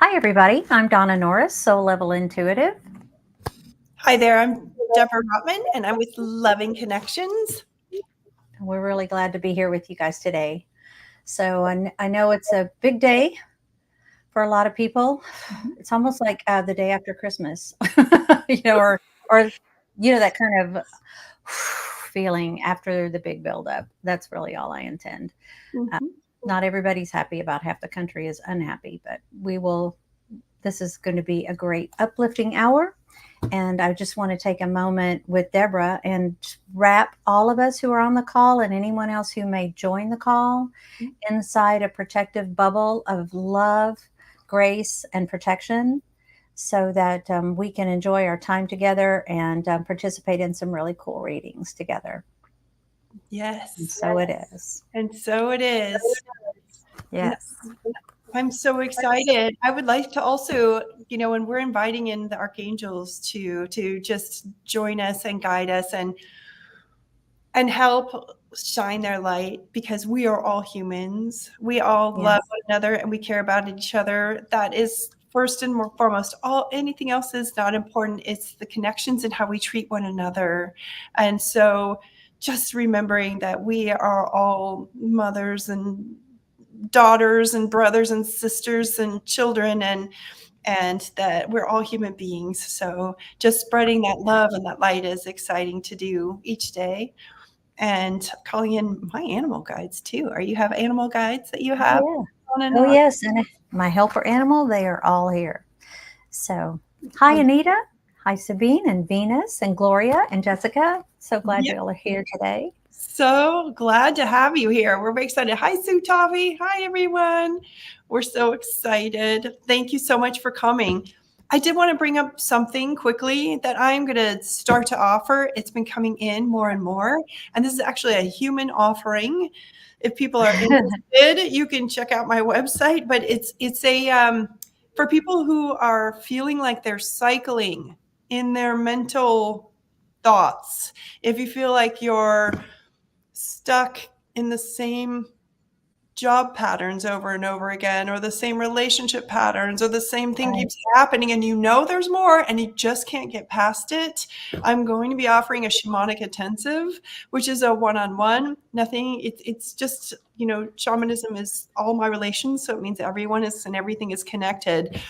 Hi, everybody. I'm Donna Norris, Soul Level Intuitive. Hi there, I'm Deborah Rotman, and I'm with Loving Connections. We're really glad to be here with you guys today. So I know it's a big day for a lot of people. It's almost like the day after Christmas, or that kind of feeling after the big buildup. That's really all I intend. Not everybody's happy about half the country is unhappy, but this is going to be a great uplifting hour. And I just want to take a moment with Deborah and wrap all of us who are on the call and anyone else who may join the call inside a protective bubble of love, grace, and protection so that we can enjoy our time together and participate in some really cool readings together. Yes. And so it is. And so it is. Yes. I'm so excited. I would like to also, when we're inviting in the archangels to just join us and guide us and help shine their light, because we are all humans. We all love one another and we care about each other. That is first and foremost. Anything else is not important. It's the connections and how we treat one another. And so just remembering that we are all mothers and daughters and brothers and sisters and children, and that we're all human beings. So just spreading that love and that light is exciting to do each day. And calling in my animal guides too. You have animal guides that you have? Oh, yes. And my helper animal, they are all here. So hi, Anita. Hi, Sabine and Venus and Gloria and Jessica. So glad you all are here today. So glad to have you here. We're very excited. Hi, Sue Tavi. Hi, everyone. We're so excited. Thank you so much for coming. I did want to bring up something quickly that I'm going to start to offer. It's been coming in more and more. And this is actually a human offering. If people are interested, you can check out my website. But it's for people who are feeling like they're cycling in their mental thoughts. If you feel like you're stuck in the same job patterns over and over again, or the same relationship patterns, or the same thing keeps happening, and there's more and you just can't get past it, I'm going to be offering a shamanic intensive, which is a one-on-one. Nothing, it's just, shamanism is all my relations, so it means everyone is and everything is connected.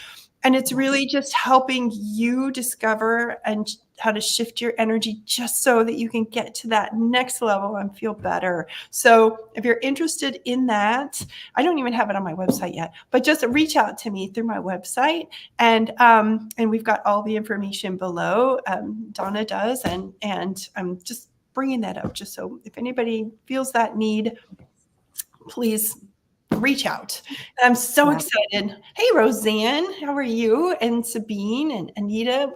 And it's really just helping you discover and how to shift your energy just so that you can get to that next level and feel better. So if you're interested in that, I don't even have it on my website yet, but just reach out to me through my website. And we've got all the information below. Donna does. And I'm just bringing that up just so if anybody feels that need, please reach out. I'm so excited. Hey, Roseanne, how are you? And Sabine and Anita,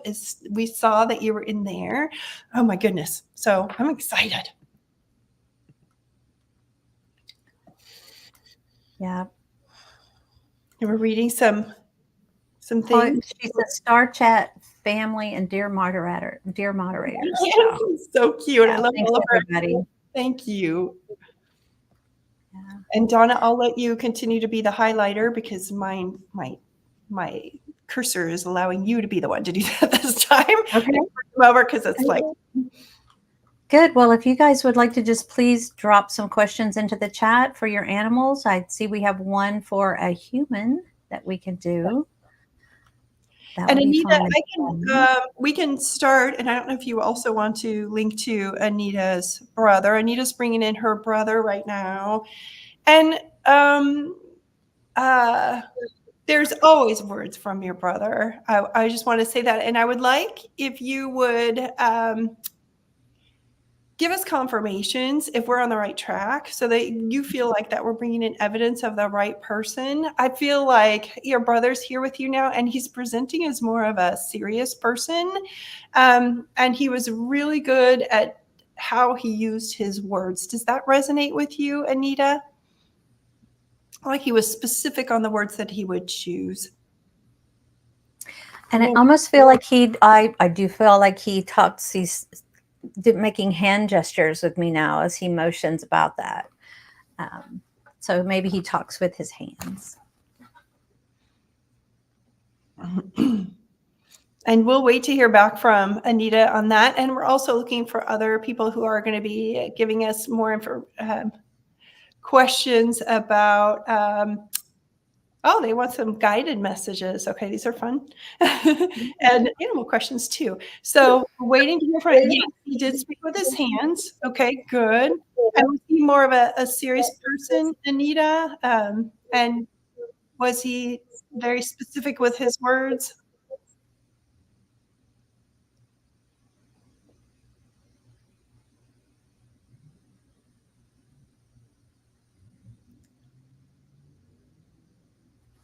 we saw that you were in there. Oh my goodness. So I'm excited. Yeah. And we're reading some things. She's a Star Chat family and dear moderators. Yeah, so cute. I love all of everybody. Thank you. Yeah. And Donna, I'll let you continue to be the highlighter because my cursor is allowing you to be the one to do that this time. Okay. Over because it's like good. Well, if you guys would like to just please drop some questions into the chat for your animals. I see we have one for a human that we can do. And Anita, we can start, and I don't know if you also want to link to Anita's brother. Anita's bringing in her brother right now. And there's always words from your brother. I just want to say that. And I would like if you would give us confirmations if we're on the right track so that you feel like that we're bringing in evidence of the right person. I feel like your brother's here with you now, and he's presenting as more of a serious person. And he was really good at how he used his words. Does that resonate with you, Anita? Like he was specific on the words that he would choose. And I almost feel like I do feel like he talks, he's making hand gestures with me now as he motions about that. So maybe he talks with his hands. And we'll wait to hear back from Anita on that. And we're also looking for other people who are going to be giving us more questions about, oh, they want some guided messages. Okay, these are fun. And animal questions too. So waiting to hear from him. Yes, he did speak with his hands. Okay, good. And was he more of a serious person, Anita? And was he very specific with his words?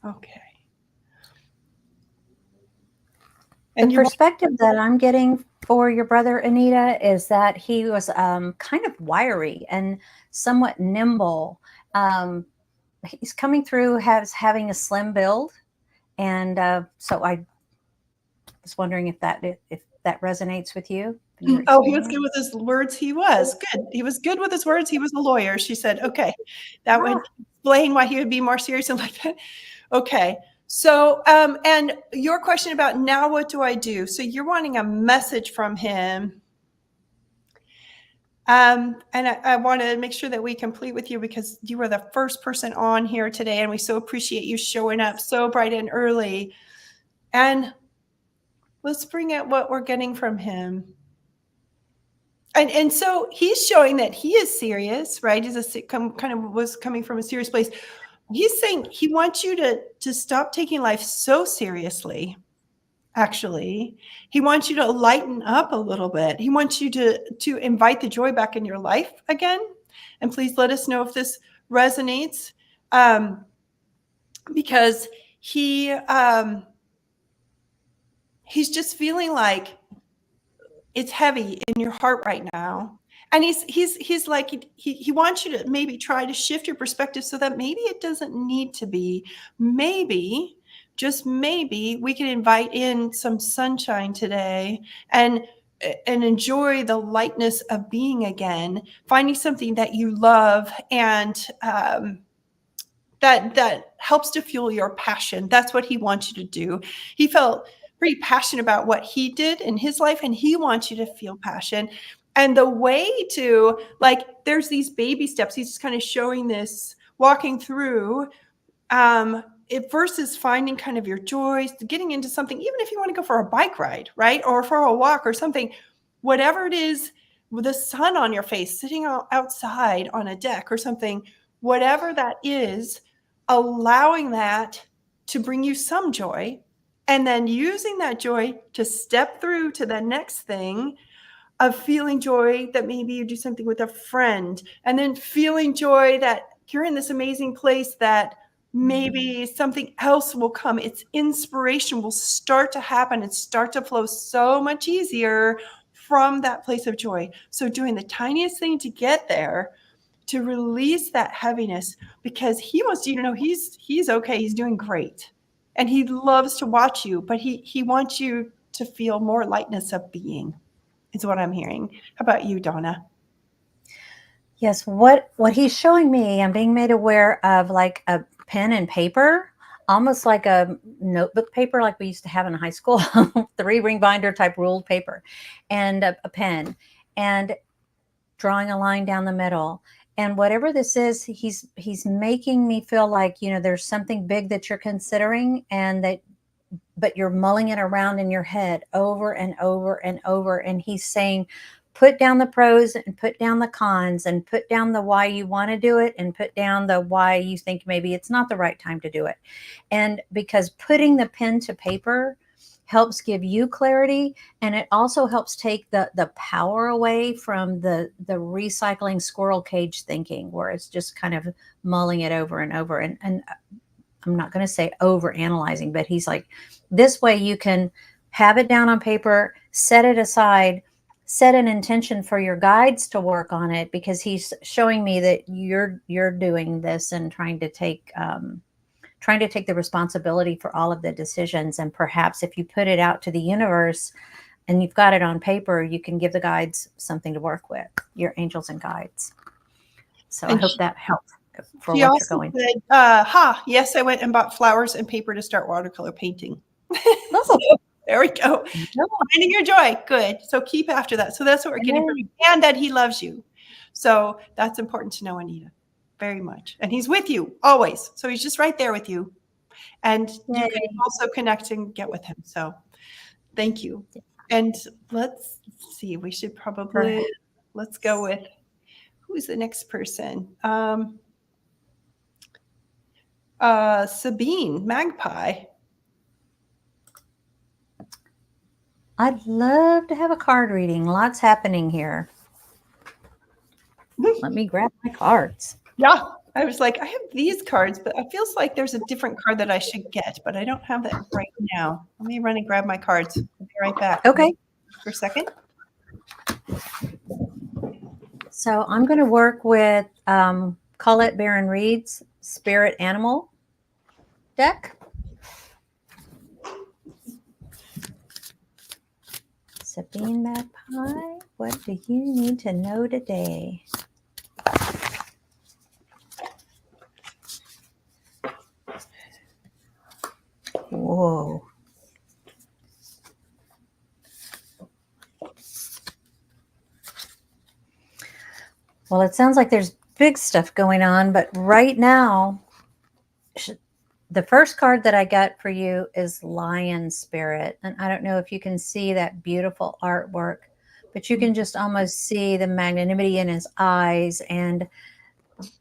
Okay. The perspective that I'm getting for your brother, Anita, is that he was kind of wiry and somewhat nimble. He's coming through having a slim build. And so I was wondering if that resonates with you. Oh, he was good with his words. He was good. He was good with his words. He was a lawyer. She said, okay, that would explain why he would be more serious and like that. Okay. So, and your question about now, what do I do? So you're wanting a message from him. And I want to make sure that we complete with you because you were the first person on here today. And we so appreciate you showing up so bright and early. And let's bring out what we're getting from him. And so he's showing that he is serious, right? He's kind of was coming from a serious place. He's saying he wants you to stop taking life so seriously. Actually, he wants you to lighten up a little bit. He wants you to invite the joy back in your life again. And please let us know if this resonates, because he's just feeling like it's heavy in your heart right now. And he's like, he wants you to maybe try to shift your perspective so that maybe it doesn't need to be. Maybe, just maybe, we can invite in some sunshine today and enjoy the lightness of being again, finding something that you love and that helps to fuel your passion. That's what he wants you to do. He felt pretty passionate about what he did in his life, and he wants you to feel passion. And the way to, like, there's these baby steps. He's just kind of showing this, walking through, it versus finding kind of your joys, getting into something, even if you want to go for a bike ride, right? Or for a walk or something, whatever it is, with the sun on your face, sitting outside on a deck or something, whatever that is, allowing that to bring you some joy, and then using that joy to step through to the next thing of feeling joy that maybe you do something with a friend, and then feeling joy that you're in this amazing place that maybe something else will come. It's inspiration will start to happen and start to flow so much easier from that place of joy. So doing the tiniest thing to get there, to release that heaviness, because he wants you to know he's okay. He's doing great. And he loves to watch you, but he wants you to feel more lightness of being, is what I'm hearing. How about you, Donna? Yes, what he's showing me, I'm being made aware of like a pen and paper, almost like a notebook paper like we used to have in high school, 3-ring binder type ruled paper, and a pen, and drawing a line down the middle. And whatever this is, he's making me feel like, there's something big that you're considering, but you're mulling it around in your head over and over and over. And he's saying, put down the pros and put down the cons and put down the why you want to do it and put down the why you think maybe it's not the right time to do it. And because putting the pen to paper helps give you clarity, and it also helps take the power away from the recycling squirrel cage thinking, where it's just kind of mulling it over and over. And I'm not going to say over analyzing, but he's like, this way you can have it down on paper, set it aside, set an intention for your guides to work on it, because he's showing me that you're doing this and trying to take the responsibility for all of the decisions. And perhaps if you put it out to the universe and you've got it on paper, you can give the guides something to work with, your angels and guides. So I hope that helps for what you're going. Said, yes, I went and bought flowers and paper to start watercolor painting. So, Oh, there we go. no. Finding your joy. Good. So keep after that. So that's what we're getting from you, and that he loves you. So that's important to know, Anita, very much. And he's with you always. So he's just right there with you. And you can Yay. also connect and get with him. So thank you. And let's see, we should probably, let's go with, who's the next person? Sabine, Magpie. I'd love to have a card reading. Lots happening here. Let me grab my cards. Yeah. I was like, I have these cards, but it feels like there's a different card that I should get, but I don't have that right now. Let me run and grab my cards. I'll be right back. Okay. For a second. So I'm going to work with Colette Baron Reed's Spirit Animal deck. Sabine Magpie, what do you need to know today? Whoa. Well, it sounds like there's big stuff going on, but right now, the first card that I got for you is Lion Spirit. And I don't know if you can see that beautiful artwork, but you can just almost see the magnanimity in his eyes and,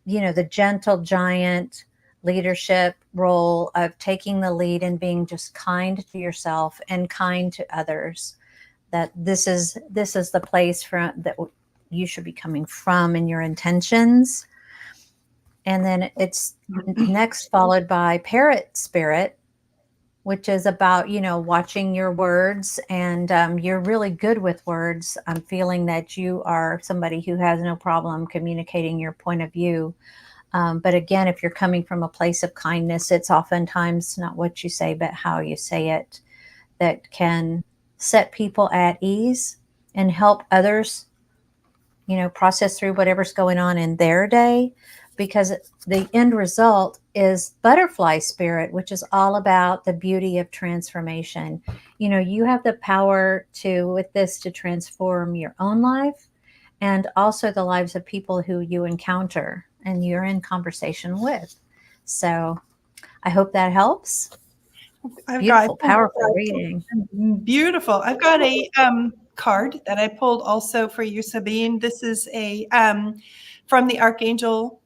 you know, the gentle giant leadership role of taking the lead and being just kind to yourself and kind to others. That this is the place that you should be coming from in your intentions. And then it's next followed by Parrot Spirit, which is about, you know, watching your words. And you're really good with words. I'm feeling that you are somebody who has no problem communicating your point of view. But again, if you're coming from a place of kindness, it's oftentimes not what you say, but how you say it that can set people at ease and help others, you know, process through whatever's going on in their day, because the end result is Butterfly Spirit, which is all about the beauty of transformation. You know, you have the power with this to transform your own life and also the lives of people who you encounter and you're in conversation with. So I hope that helps. Beautiful, powerful reading. Beautiful. I've got a card that I pulled also for you, Sabine. This is a from the Archangel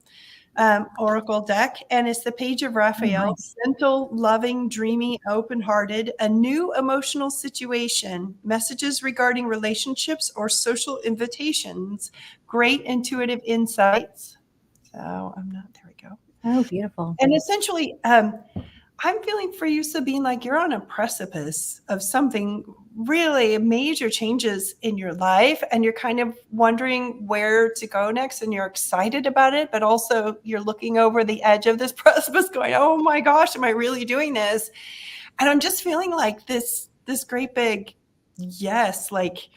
Oracle deck, and it's the Page of Raphael. Nice. Gentle, loving, dreamy, open-hearted, a new emotional situation, messages regarding relationships or social invitations, great intuitive insights. So there we go. Oh, beautiful. And essentially, I'm feeling for you, Sabine, like you're on a precipice of something really major changes in your life, and you're kind of wondering where to go next, and you're excited about it, but also you're looking over the edge of this precipice going, oh my gosh, am I really doing this? And I'm just feeling like this great big yes, like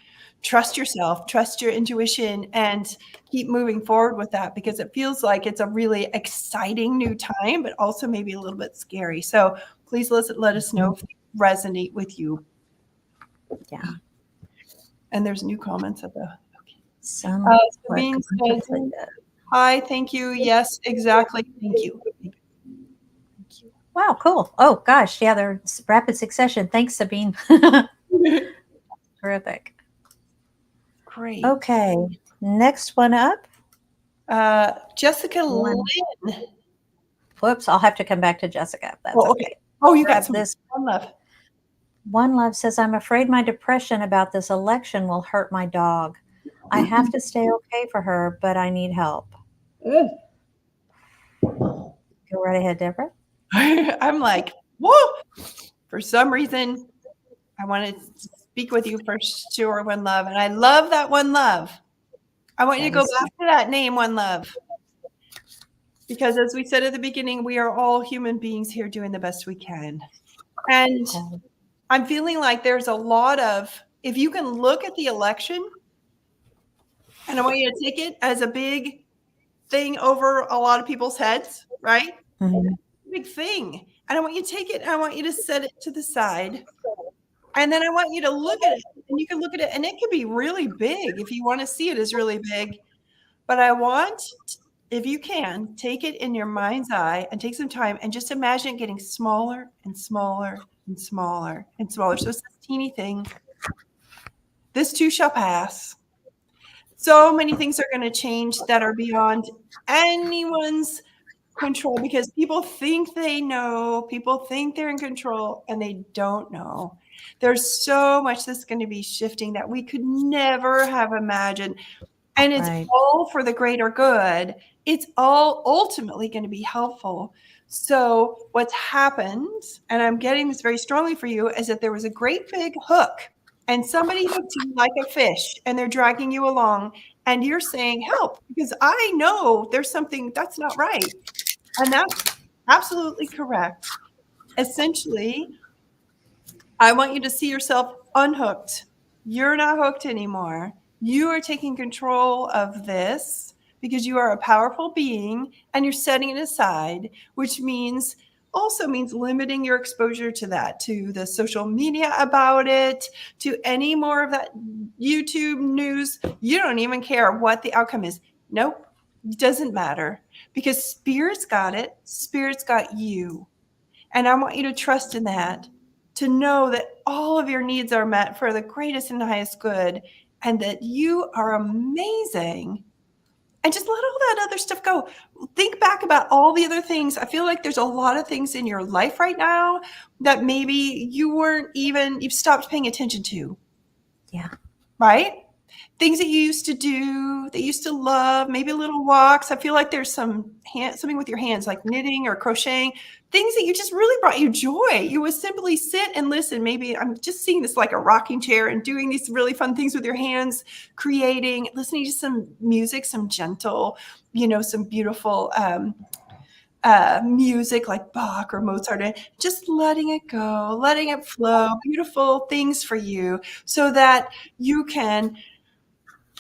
trust yourself, trust your intuition, and keep moving forward with that, because it feels like it's a really exciting new time, but also maybe a little bit scary. So please let us know if they resonate with you. Yeah. And there's new comments at the, okay. Sabine says, hi, thank you. Yes, exactly. Thank you. Wow, cool. Oh gosh, yeah, they're rapid succession. Thanks, Sabine. Terrific. Great. Okay, next one up. Jessica Lynn. Whoops, I'll have to come back to Jessica. That's okay. Oh, you got this. One love. One Love says, I'm afraid my depression about this election will hurt my dog. I have to stay okay for her, but I need help. Go right ahead, Deborah. I'm like, whoa. For some reason, I want to speak with you for sure, One Love. And I love that One Love. I want you to go back to that name, One Love. Because as we said at the beginning, we are all human beings here doing the best we can. And I'm feeling like there's a lot of, if you can look at the election, and I want you to take it as a big thing over a lot of people's heads, right? Mm-hmm. Big thing. And I want you to take it and I want you to set it to the side. And then I want you to look at it, and you can look at it, and it can be really big if you want to see it as really big. But I want, if you can, take it in your mind's eye and take some time and just imagine it getting smaller and smaller and smaller and smaller. So it's this teeny thing. This too shall pass. So many things are going to change that are beyond anyone's control because people think they know, people think they're in control, and they don't know. There's so much that's going to be shifting that we could never have imagined. And it's all for the greater good. It's all ultimately going to be helpful. So what's happened, and I'm getting this very strongly for you, is that there was a great big hook and somebody hooked you like a fish and they're dragging you along and you're saying, help, because I know there's something that's not right. And that's absolutely correct. Essentially, I want you to see yourself unhooked. You're not hooked anymore. You are taking control of this because you are a powerful being and you're setting it aside, which also means limiting your exposure to that, to the social media about it, to any more of that YouTube news. You don't even care what the outcome is. Nope, it doesn't matter because Spirit's got it. Spirit's got you. And I want you to trust in that, to know that all of your needs are met for the greatest and highest good, and that you are amazing. And just let all that other stuff go. Think back about all the other things. I feel like there's a lot of things in your life right now that maybe you've stopped paying attention to. Yeah. Right? Things that you used to do, that you used to love, maybe little walks. I feel like there's something with your hands, like knitting or crocheting, things that you just really brought you joy. You would simply sit and listen. Maybe I'm just seeing this like a rocking chair and doing these really fun things with your hands, creating, listening to some music, some gentle, some beautiful music like Bach or Mozart, and just letting it go, letting it flow, beautiful things for you so that you can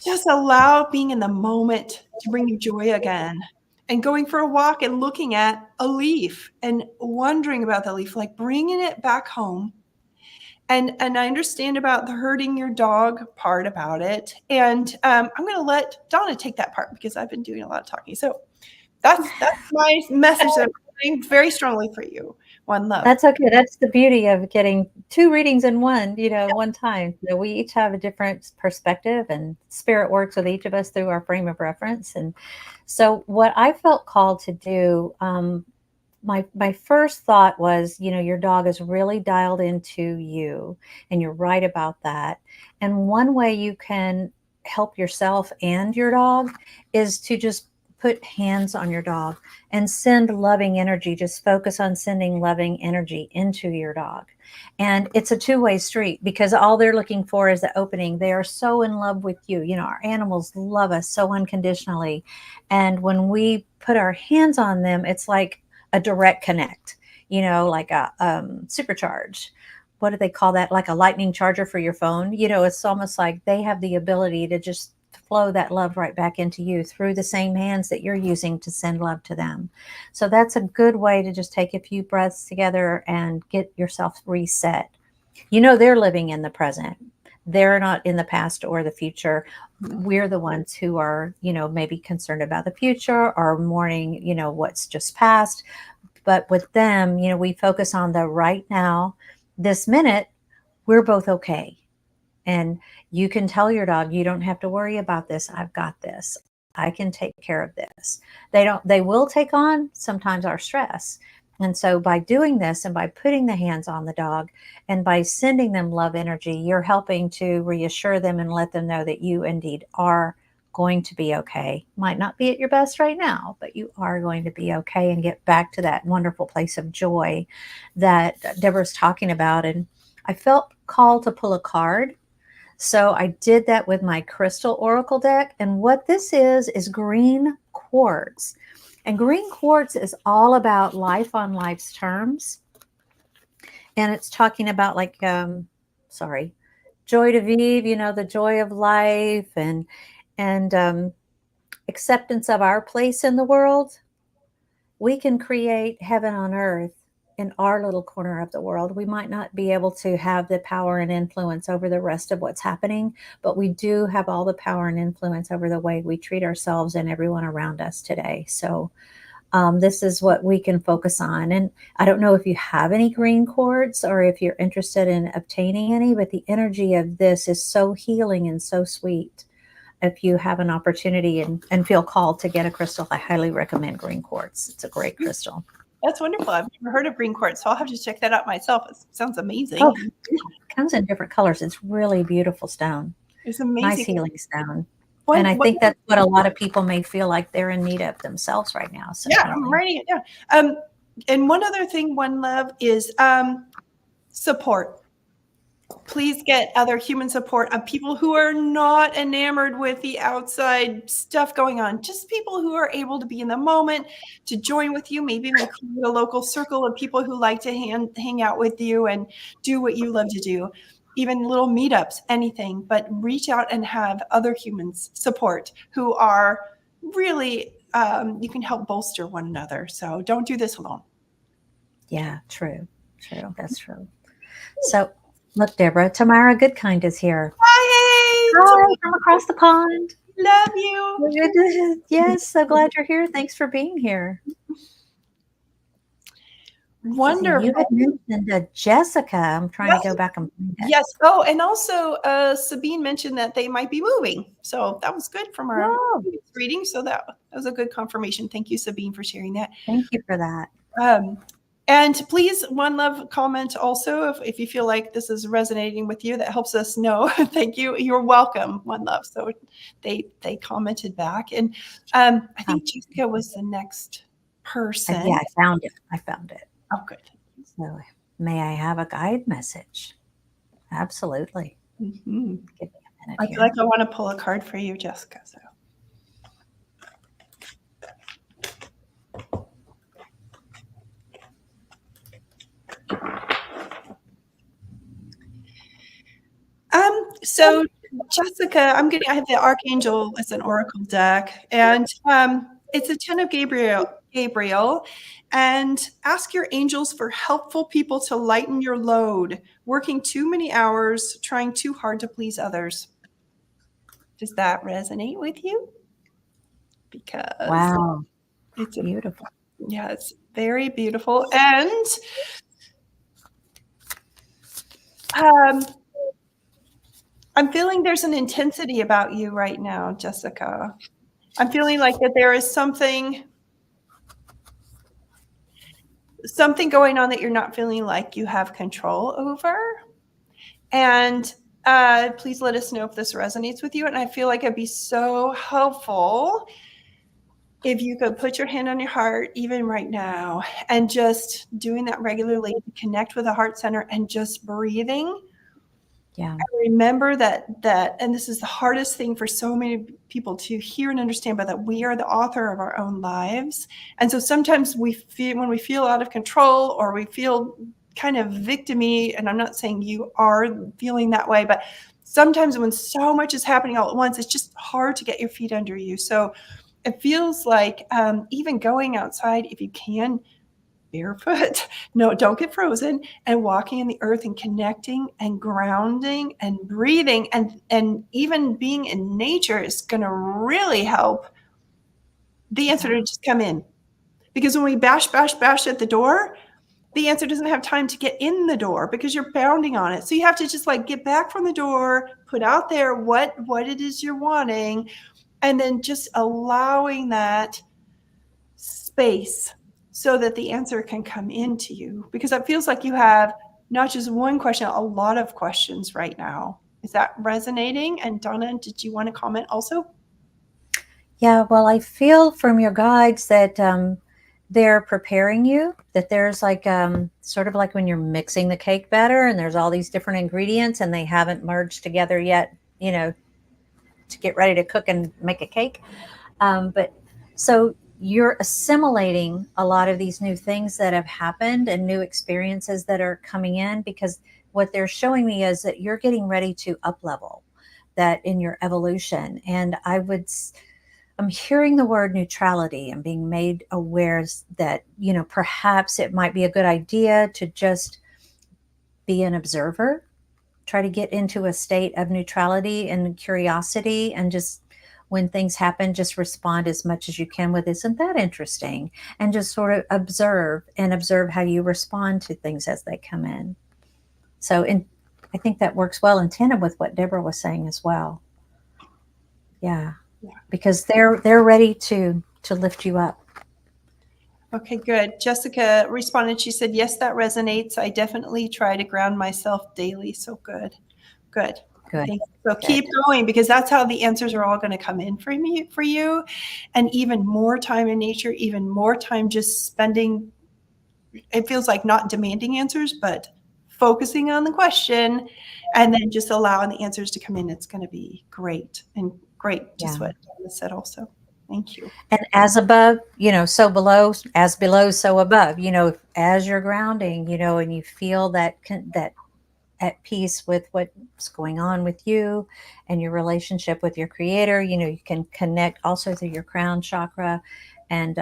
just allow being in the moment to bring you joy again. And going for a walk and looking at a leaf and wondering about the leaf, like bringing it back home. And I understand about the hurting your dog part about it. And I'm going to let Donna take that part because I've been doing a lot of talking. So that's my message that I'm putting very strongly for you. One love. That's okay. That's the beauty of getting two readings in one, one time. We each have a different perspective and Spirit works with each of us through our frame of reference. And so what I felt called to do, my first thought was, your dog is really dialed into you, and you're right about that. And one way you can help yourself and your dog is to just put hands on your dog and send loving energy. Just focus on sending loving energy into your dog. And it's a two-way street because all they're looking for is the opening. They are so in love with you. Our animals love us so unconditionally. And when we put our hands on them, it's like a direct connect, like a supercharge. What do they call that? Like a lightning charger for your phone. It's almost like they have the ability to just flow that love right back into you through the same hands that you're using to send love to them. So that's a good way to just take a few breaths together and get yourself reset. They're living in the present. They're not in the past or the future. We're the ones who are, maybe concerned about the future or mourning, what's just past. But with them, we focus on the right now, this minute, we're both okay. And you can tell your dog, you don't have to worry about this. I've got this. I can take care of this. They will take on sometimes our stress. And so by doing this and by putting the hands on the dog and by sending them love energy, you're helping to reassure them and let them know that you indeed are going to be okay. Might not be at your best right now, but you are going to be okay and get back to that wonderful place of joy that Deborah's talking about. And I felt called to pull a card. So I did that with my crystal oracle deck. And what this is green quartz. And green quartz is all about life on life's terms. And it's talking about joy de vivre, the joy of life and acceptance of our place in the world. We can create heaven on earth in our little corner of the world. We might not be able to have the power and influence over the rest of what's happening, but we do have all the power and influence over the way we treat ourselves and everyone around us today. So this is what we can focus on. And I don't know if you have any green quartz or if you're interested in obtaining any, but the energy of this is so healing and so sweet. If you have an opportunity and feel called to get a crystal, I highly recommend green quartz. It's a great crystal. That's wonderful. I've never heard of green quartz, so I'll have to check that out myself. It sounds amazing. Oh, it comes in different colors. It's really beautiful stone. It's amazing. Nice healing stone. And I think that's what a lot of people may feel like they're in need of themselves right now. So yeah, I'm writing it down. And one other thing, One Love, is support. Please get other human support of people who are not enamored with the outside stuff going on. Just people who are able to be in the moment, to join with you, maybe even create a local circle of people who like to hang out with you and do what you love to do. Even little meetups, anything, but reach out and have other humans support who are really, you can help bolster one another. So don't do this alone. Yeah, true. That's true. So look, Deborah, Tamara Goodkind is here. Hi, from across the pond. Love you. Yes, so glad you're here. Thanks for being here. Wonderful. You had mentioned Jessica. I'm trying to go back and find it. Yes. Oh, and also Sabine mentioned that they might be moving. So that was good from our reading. So that was a good confirmation. Thank you, Sabine, for sharing that. Thank you for that. And please, One Love, comment also if you feel like this is resonating with you. That helps us know. Thank you. You're welcome, One Love. So they commented back. And I think Jessica was the next person. Yeah, I found it. Oh, good. So may I have a guide message? Absolutely. Mm-hmm. Give me a minute. I feel like I want to pull a card for you, Jessica. So. So Jessica, I have the Archangel as an oracle deck, and it's a 10 of Gabriel, and ask your angels for helpful people to lighten your load, working too many hours, trying too hard to please others. Does that resonate with you? Because wow, it's beautiful. Yeah, it's very beautiful. And I'm feeling there's an intensity about you right now, Jessica. I'm feeling like that there is something going on that you're not feeling like you have control over. And please let us know if this resonates with you. And I feel like it'd be so helpful if you could put your hand on your heart, even right now, and just doing that regularly to connect with the heart center and just breathing. Yeah. I remember that, and this is the hardest thing for so many people to hear and understand, but that we are the author of our own lives. And so sometimes when we feel out of control or we feel kind of victim-y, and I'm not saying you are feeling that way, but sometimes when so much is happening all at once, it's just hard to get your feet under you. So it feels like even going outside, if you can, barefoot, no, don't get frozen, and walking in the earth and connecting and grounding and breathing and even being in nature is going to really help the answer to just come in. Because when we bash at the door, the answer doesn't have time to get in the door because you're pounding on it. So you have to just like get back from the door, put out there what it is you're wanting, and then just allowing that space so that the answer can come into you, because it feels like you have not just one question, a lot of questions right now. Is that resonating? And Donna, did you want to comment also? Yeah, well, I feel from your guides that they're preparing you, that there's like sort of like when you're mixing the cake batter and there's all these different ingredients and they haven't merged together yet, to get ready to cook and make a cake. But so you're assimilating a lot of these new things that have happened and new experiences that are coming in, because what they're showing me is that you're getting ready to up level that in your evolution. And I'm hearing the word neutrality. I'm being made aware that, perhaps it might be a good idea to just be an observer, try to get into a state of neutrality and curiosity, and just when things happen, just respond as much as you can with, isn't that interesting? And just sort of observe how you respond to things as they come in. So I think that works well in tandem with what Deborah was saying as well. Yeah. Because they're ready to lift you up. Okay, good. Jessica responded. She said, yes, that resonates. I definitely try to ground myself daily. So good. Good. Good. So keep going, because that's how the answers are all going to come in for you. And even more time in nature, even more time just spending. It feels like not demanding answers, but focusing on the question and then just allowing the answers to come in. It's going to be great. And great. Just what Donna said also. Thank you. And as above, so below, as below, so above, as you're grounding, and you feel that at peace with what's going on with you and your relationship with your creator, you can connect also through your crown chakra and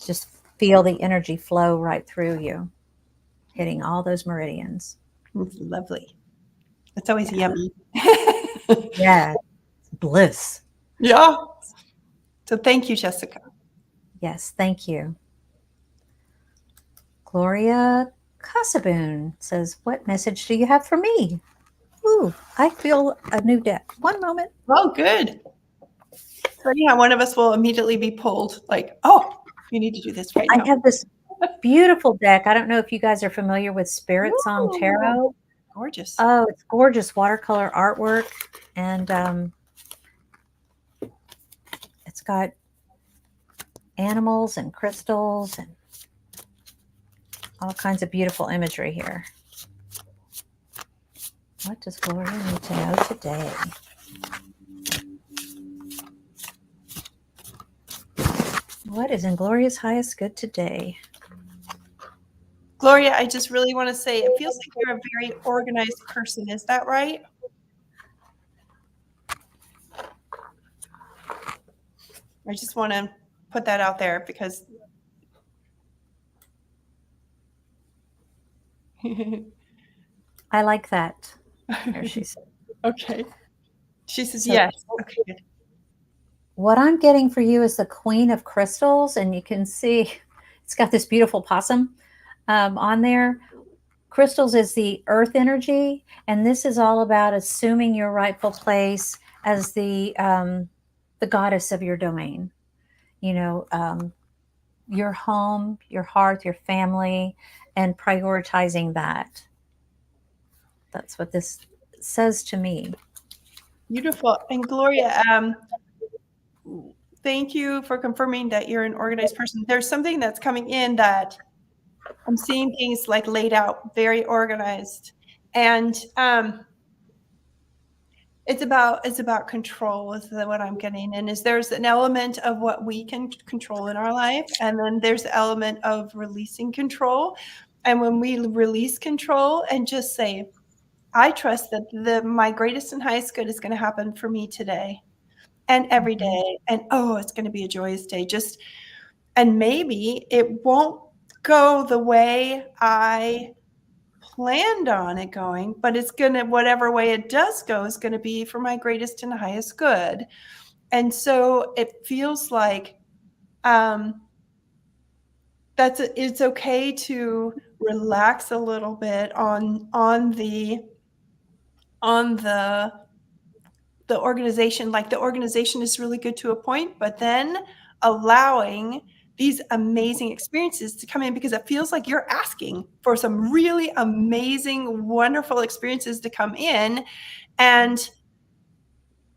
just feel the energy flow right through you, hitting all those meridians. It's lovely. It's always yummy. Yeah. Bliss. Yeah. So thank you, Jessica. Yes, thank you. Gloria Casaboon says, what message do you have for me? Ooh, I feel a new deck. One moment. Oh, good. So yeah, one of us will immediately be pulled like, oh, you need to do this right now. I have this beautiful deck. I don't know if you guys are familiar with Spirit Song Tarot. Gorgeous. Oh, it's gorgeous watercolor artwork. And it's got animals and crystals and all kinds of beautiful imagery here. What does Gloria need to know today? What is in Gloria's highest good today? Gloria, I just really want to say, it feels like you're a very organized person. Is that right? I just want to put that out there because I like that. There she said. Okay. She says yes. Okay, good. What I'm getting for you is the Queen of Crystals, and you can see it's got this beautiful possum on there. Crystals is the earth energy, and this is all about assuming your rightful place as the goddess of your domain. Your home, your hearth, your family, and prioritizing that. That's what this says to me. Beautiful. And Gloria, thank you for confirming that you're an organized person. There's something that's coming in that I'm seeing things like laid out, very organized. And it's about control is what I'm getting. And there's an element of what we can control in our life. And then there's the element of releasing control. And when we release control and just say, I trust that my greatest and highest good is going to happen for me today and every day. And it's going to be a joyous day. And maybe it won't go the way I planned on it going, but it's going to, whatever way it does go is going to be for my greatest and highest good. And so it feels like it's okay to relax a little bit on the organization. Like the organization is really good to a point, but then allowing these amazing experiences to come in, because it feels like you're asking for some really amazing, wonderful experiences to come in, and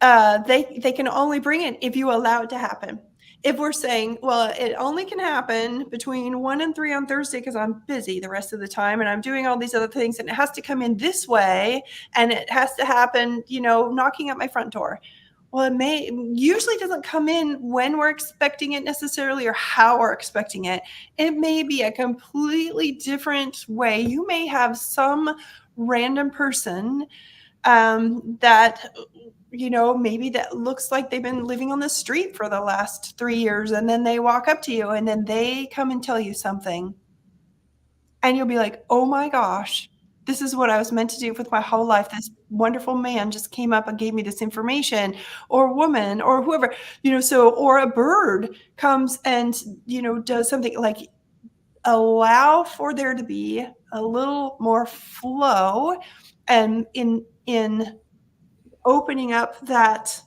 they can only bring it if you allow it to happen. If we're saying, well, it only can happen between 1 and 3 on Thursday because I'm busy the rest of the time and I'm doing all these other things, and it has to come in this way, and it has to happen, knocking at my front door. Well, it usually doesn't come in when we're expecting it necessarily or how we're expecting it. It may be a completely different way. You may have some random person that maybe that looks like they've been living on the street for the last 3 years, and then they walk up to you and then they come and tell you something. And you'll be like, oh my gosh, this is what I was meant to do with my whole life. This wonderful man just came up and gave me this information, or woman, or whoever, or a bird comes and, does something. Like, allow for there to be a little more flow, and in opening up that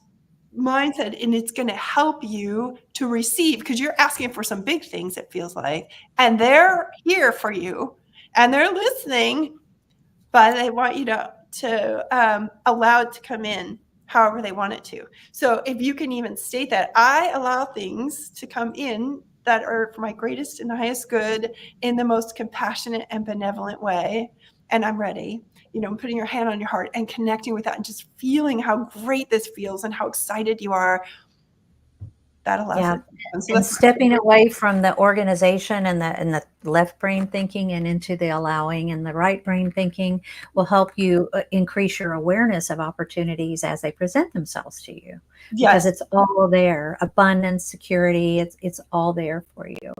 mindset, and it's going to help you to receive, because you're asking for some big things, it feels like, and they're here for you and they're listening, but they want you to allow it to come in however they want it to. So if you can even state that, I allow things to come in that are for my greatest and highest good in the most compassionate and benevolent way, and I'm ready. Putting your hand on your heart and connecting with that and just feeling how great this feels and how excited you are. That allows it. So and stepping away from the organization and the left brain thinking and into the allowing and the right brain thinking will help you increase your awareness of opportunities as they present themselves to you. Yes. Because it's all there. Abundance, security, it's all there for you.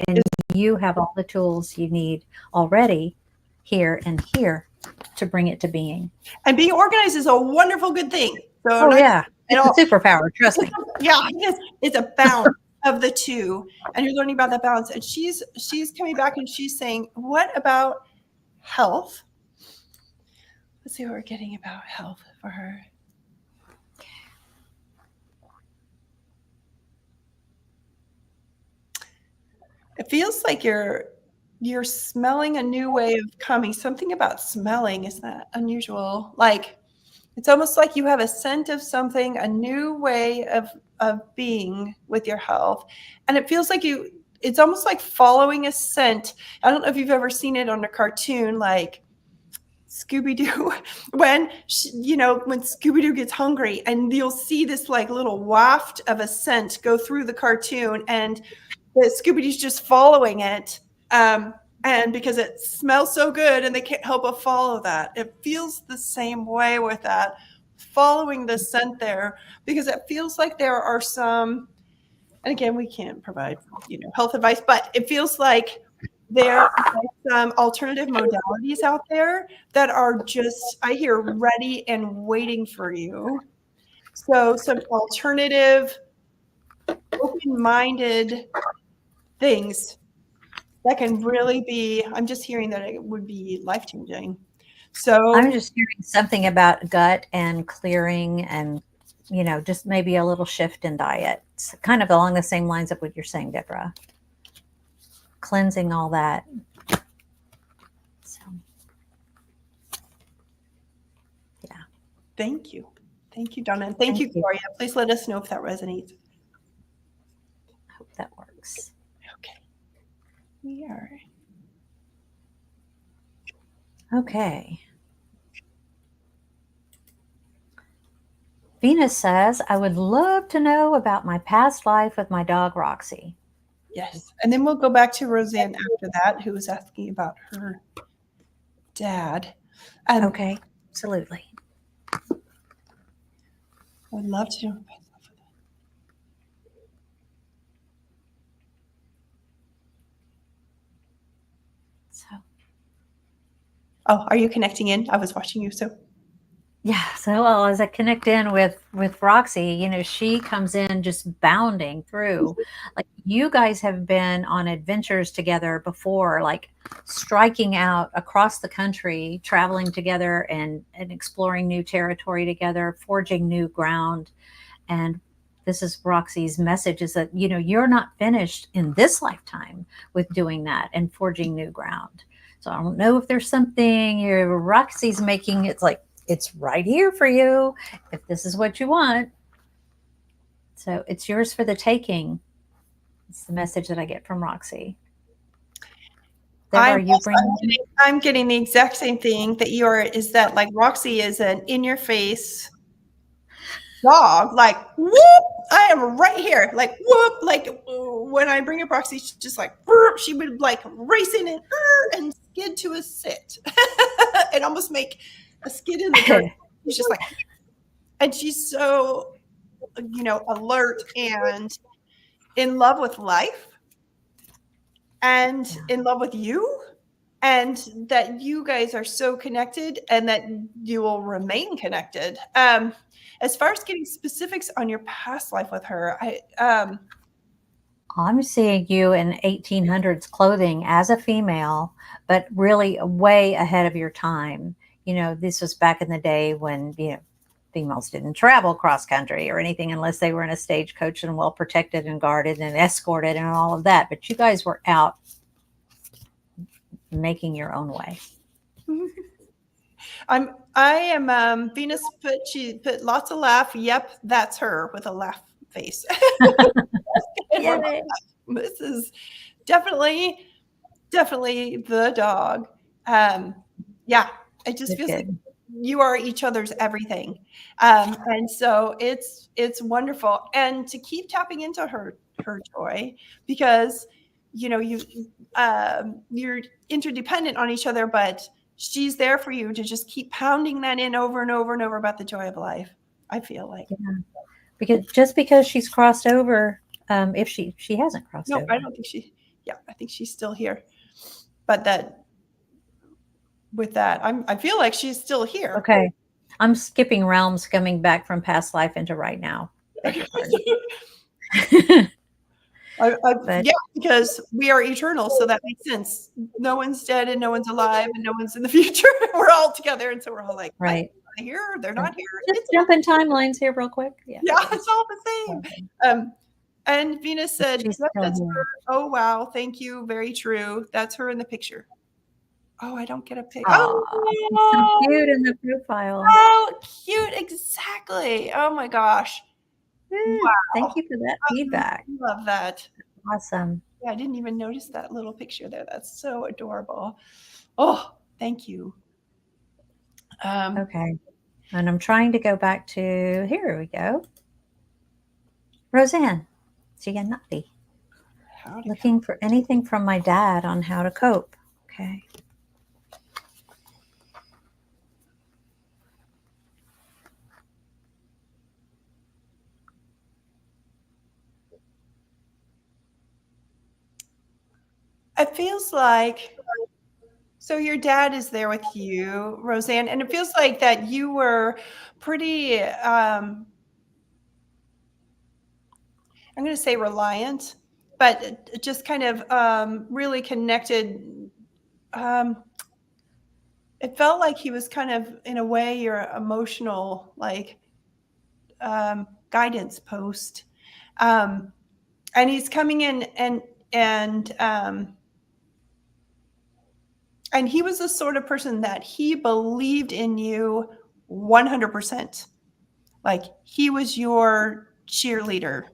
And you have all the tools you need already here and here to bring it to being. And being organized is a wonderful, good thing. So it's a superpower, trust me. Yeah, it's a balance of the two, and you're learning about that balance. And she's coming back and she's saying, what about health? Let's see what we're getting about health for her. It feels like you're smelling a new way of coming. Something about smelling, is that unusual? Like, it's almost like you have a scent of something, a new way of being with your health. And it feels like it's almost like following a scent. I don't know if you've ever seen it on a cartoon, like Scooby-Doo, when Scooby-Doo gets hungry, and you'll see this like little waft of a scent go through the cartoon, and the Scooby-Doo's just following it. And because it smells so good and they can't help but follow that. It feels the same way with that, following the scent there, because it feels like there are some, and again, we can't provide, health advice, but it feels like there are some alternative modalities out there that are just, I hear, ready and waiting for you. So some alternative, open-minded things that can really be, I'm just hearing that it would be life-changing. So I'm just hearing something about gut and clearing and, just maybe a little shift in diet. It's kind of along the same lines of what you're saying, Deborah. Cleansing all that. So, yeah. Thank you. Thank you, Donna. And thank you, Gloria. Please let us know if that resonates. I hope that works. Okay. We are. Okay. Venus says, I would love to know about my past life with my dog, Roxy. Yes. And then we'll go back to Roseanne after that, who was asking about her dad. Okay. Absolutely. I would love to know. Oh, are you connecting in? I was watching you. So yeah. So as I connect in with Roxy, she comes in just bounding through. Like, you guys have been on adventures together before, like striking out across the country, traveling together and exploring new territory together, forging new ground. And this is Roxy's message, is that, you're not finished in this lifetime with doing that and forging new ground. So I don't know if there's something Roxy's making. It's like, it's right here for you if this is what you want. So it's yours for the taking. It's the message that I get from Roxy. Deborah, I'm getting the exact same thing that you are, is that like Roxy is an in-your-face dog, like, whoop, I am right here, like, whoop, like when I bring up Roxy, she's just like, whoop, she would like race in and skid to a sit and almost make a skid in the dirt. She's just like, And she's so, alert and in love with life and Yeah. in love with you, and that you guys are so connected and that you will remain connected. As far as getting specifics on your past life with her, I'm seeing you in 1800s clothing as a female, but really way ahead of your time. This was back in the day when, females didn't travel cross country or anything unless they were in a stagecoach and well protected and guarded and escorted and all of that. But you guys were out making your own way. I am Venus she put lots of laugh. Yep, that's her with a laugh face. Yay. This is definitely the dog. Yeah, it just feels like you are each other's everything. And so it's wonderful. And to keep tapping into her joy, because you're interdependent on each other, but she's there for you to just keep pounding that in over and over and over about the joy of life. I feel like. Yeah. Because she's crossed over, if she hasn't crossed over. No, I don't think I think she's still here. But I feel like she's still here. Okay. I'm skipping realms, coming back from past life into right now. Yeah, because we are eternal, so that makes sense. No one's dead and no one's alive and no one's in the future. We're all together, and so we're all like, right here, they're not here. Just jumping timelines here real quick. Yeah, it's all the same. And Venus said, yep, that's her. Oh, wow, thank you, very true. That's her in the picture. Oh, I don't get a picture. Oh, so cute in the profile. Oh, cute, exactly. Oh my gosh. Wow. Thank you for that feedback. I love that. Awesome. Yeah, I didn't even notice that little picture there. That's so adorable. Oh, thank you. Okay. And I'm trying to go back to, here we go. Roseanne, she got naughty. Looking for anything from my dad on how to cope. Okay. It feels like, so your dad is there with you, Roseanne, and it feels like that you were pretty, I'm going to say reliant, but just kind of really connected. It felt like he was kind of, in a way, your emotional, like, guidance post. And he's coming in and he was the sort of person that he believed in you 100%. Like, he was your cheerleader.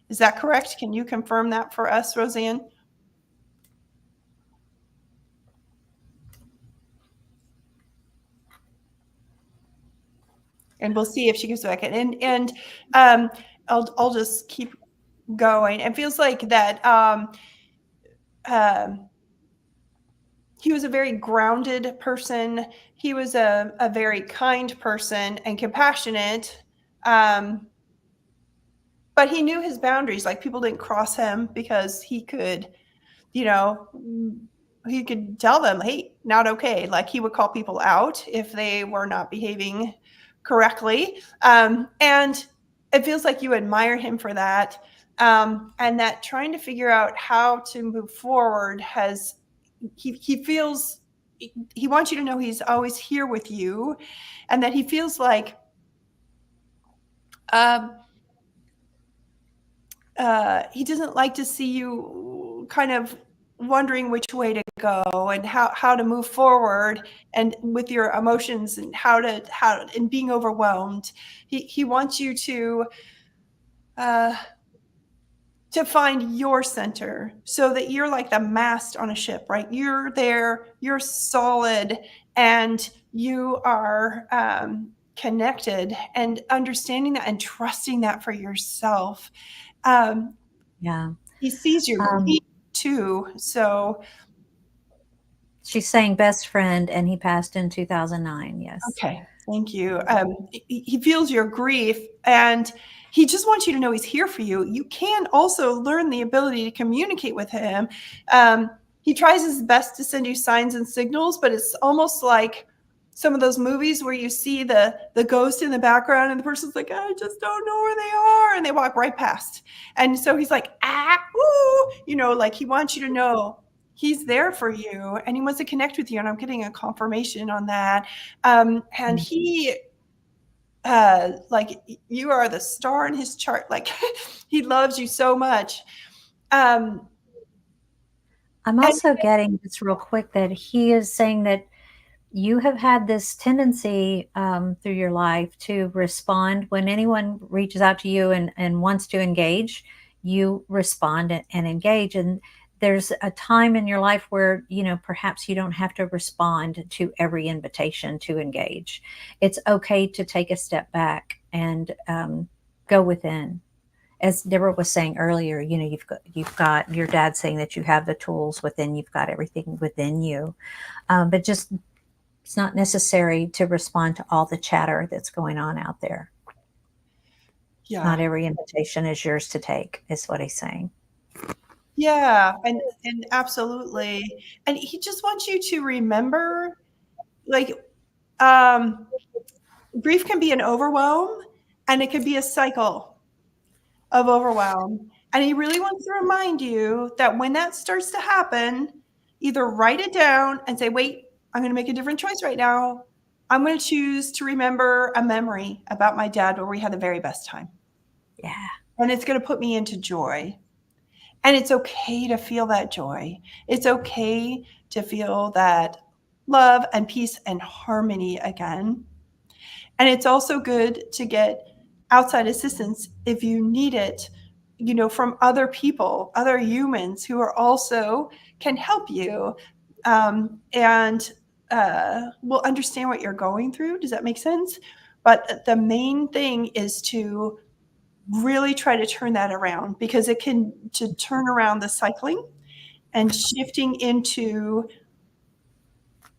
Is that correct? Can you confirm that for us, Roseanne? And we'll see if she gives back. And I'll just keep going. It feels like that he was a very grounded person. He was a very kind person and compassionate. But he knew his boundaries. Like, people didn't cross him because he could, he could tell them, hey, not okay. Like, he would call people out if they were not behaving correctly. And it feels like you admire him for that. And that trying to figure out how to move forward he feels, he wants you to know he's always here with you, and that he feels like he doesn't like to see you kind of wondering which way to go and how to move forward, and with your emotions, and how and being overwhelmed. He wants you to find your center, so that you're like the mast on a ship, right? You're there, you're solid, and you are connected, and understanding that and trusting that for yourself. Yeah. He sees you too. So she's saying best friend, and he passed in 2009. Yes. Okay. Thank you. He feels your grief, and he just wants you to know he's here for you. You can also learn the ability to communicate with him. He tries his best to send you signs and signals, but it's almost like some of those movies where you see the ghost in the background and the person's like, I just don't know where they are, and they walk right past. And so he's like, ooh, like he wants you to know he's there for you and he wants to connect with you. And I'm getting a confirmation on that. And he, like, you are the star in his chart. Like, he loves you so much. I'm also getting this real quick that he is saying that you have had this tendency through your life to respond when anyone reaches out to you and wants to engage. You respond and engage. And there's a time in your life where, perhaps you don't have to respond to every invitation to engage. It's okay to take a step back and go within. As Deborah was saying earlier, you've got your dad saying that you have the tools within, you've got everything within you. But just, it's not necessary to respond to all the chatter that's going on out there. Yeah. Not every invitation is yours to take, is what he's saying. Yeah, and absolutely. And he just wants you to remember, like, grief can be an overwhelm, and it can be a cycle of overwhelm. And he really wants to remind you that when that starts to happen, either write it down and say, wait, I'm going to make a different choice right now. I'm going to choose to remember a memory about my dad where we had the very best time. Yeah. And it's going to put me into joy. And it's okay to feel that joy. It's okay to feel that love and peace and harmony again. And it's also good to get outside assistance if you need it, from other people, other humans who are also can help you and will understand what you're going through. Does that make sense? But the main thing is to really try to turn that around, because it can to turn around the cycling and shifting into,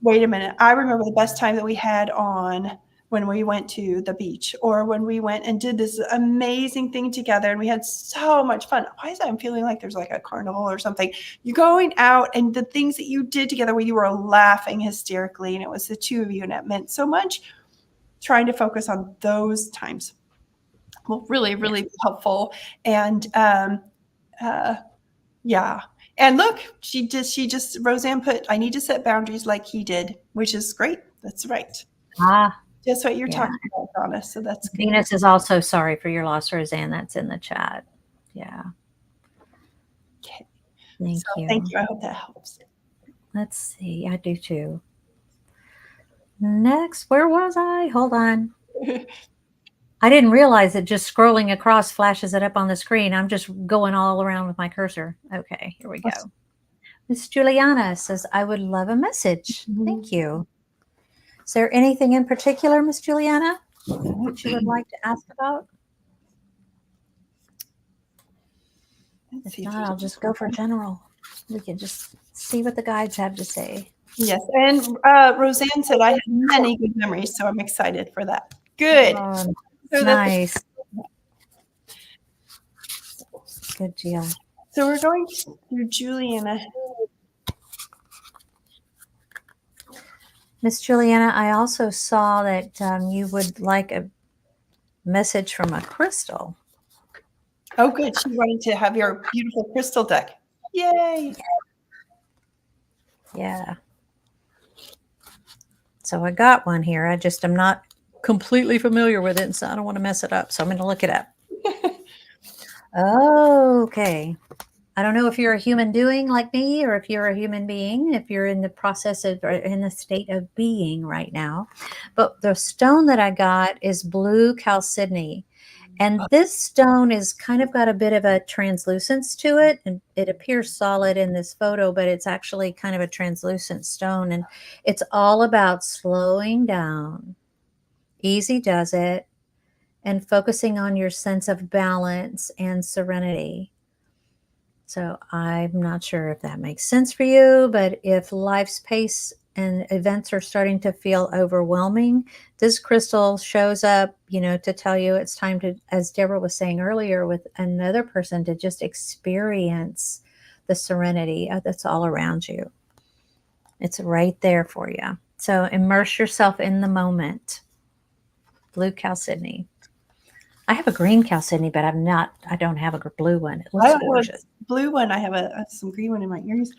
wait a minute, I remember the best time that we had on when we went to the beach, or when we went and did this amazing thing together and we had so much fun. Why is that? I'm feeling like there's like a carnival or something. You're going out and the things that you did together where you were laughing hysterically and it was the two of you and it meant so much. Trying to focus on those times will really, really be helpful. And yeah. And look, she just Roseanne put, I need to set boundaries like he did, which is great. That's right. Just what you're talking about, Donna. So that's good. Venus is also sorry for your loss, Roseanne. That's in the chat. Yeah. Okay. Thank you. Thank you. I hope that helps. Let's see. I do too. Next, where was I? Hold on. I didn't realize that just scrolling across flashes it up on the screen. I'm just going all around with my cursor. Okay, here we go. Miss Juliana says, I would love a message. Thank you. Is there anything in particular, Miss Juliana, that you would like to ask about? If not, I'll just go for general. We can just see what the guides have to say. Yes, and Roseanne said I have many good memories, so I'm excited for that. Good. So nice. Good deal. So we're going through Juliana. Miss Juliana, I also saw that you would like a message from a crystal. Oh, good. She wanted to have your beautiful crystal deck. Yay. Yeah. So I got one here. I just am not completely familiar with it, so I don't want to mess it up. So I'm going to look it up. Okay. I don't know if you're a human doing like me or if you're a human being, if you're in the process of or in the state of being right now. But the stone that I got is blue chalcedony. And this stone is kind of got a bit of a translucence to it. And it appears solid in this photo, but it's actually kind of a translucent stone. And it's all about slowing down. Easy does it. And focusing on your sense of balance and serenity. So I'm not sure if that makes sense for you, but if life's pace and events are starting to feel overwhelming, this crystal shows up, to tell you it's time to, as Deborah was saying earlier with another person, to just experience the serenity that's all around you. It's right there for you. So immerse yourself in the moment. Blue Chalcedony. I have a green Chalcedony, but I don't have a blue one. It looks gorgeous. Blue one. I have some green one in my ears.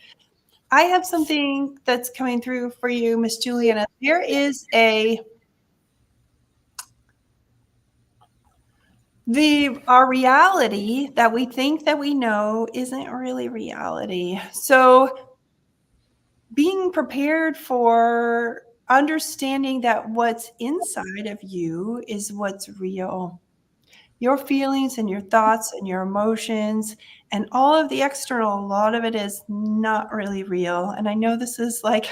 I have something that's coming through for you, Miss Juliana. There is our reality that we think that we know isn't really reality. So being prepared for understanding that what's inside of you is what's real. Your feelings and your thoughts and your emotions and all of the external, a lot of it is not really real. And I know this is like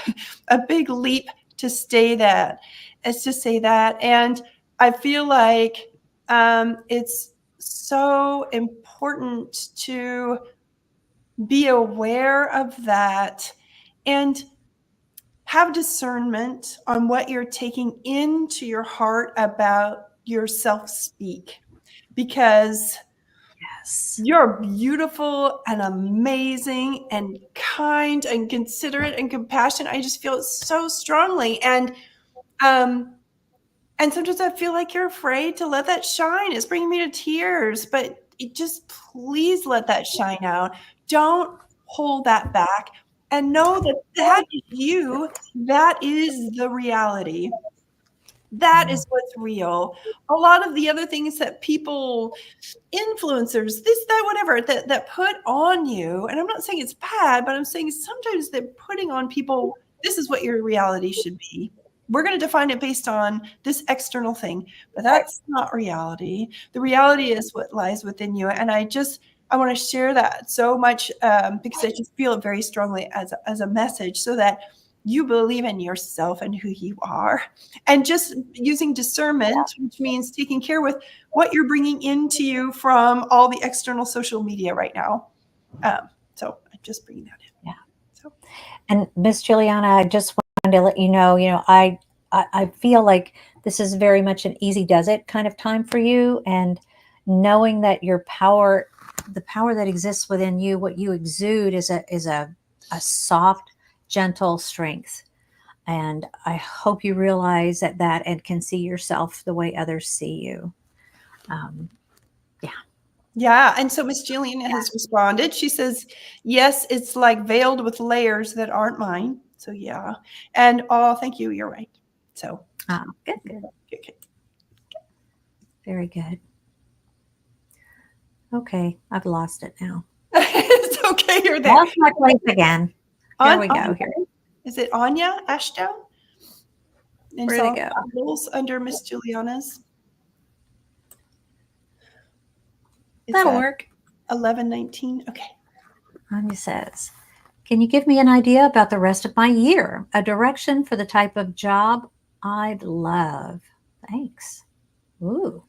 a big leap to say that. It's to say that. And I feel like it's so important to be aware of that and have discernment on what you're taking into your heart about your self-speak. Because yes, you're beautiful and amazing and kind and considerate and compassionate. I just feel it so strongly. And sometimes I feel like you're afraid to let that shine. It's bringing me to tears, but just please let that shine out. Don't hold that back and know that that is you. That is the reality. That is what's real. A lot of the other things that people, influencers, this, that, whatever, that put on you, and I'm not saying it's bad, but I'm saying sometimes they're putting on people, this is what your reality should be. We're going to define it based on this external thing, but that's not reality. The reality is what lies within you. And I want to share that so much because I just feel it very strongly as a message so that you believe in yourself and who you are, and just using discernment, which means taking care with what you're bringing into you from all the external social media right now. So I'm just bringing that in. Yeah. So, and Miss Juliana, I just wanted to let you know, I feel like this is very much an easy does it kind of time for you, and knowing that your power, the power that exists within you, what you exude is a soft, gentle strength. And I hope you realize that and can see yourself the way others see you. Yeah. And so Miss Juliana has responded. She says, yes, it's like veiled with layers that aren't mine. So yeah. And thank you. You're right. So Good. Very good. Okay, I've lost it now. It's okay. You're there. Lost my place again. Here we go. Here. Is it Anya Ashdown? And Where'd it go? Rules under Miss Juliana's. That'll work. 1119. Okay. Anya says, can you give me an idea about the rest of my year? A direction for the type of job I'd love. Thanks. Ooh.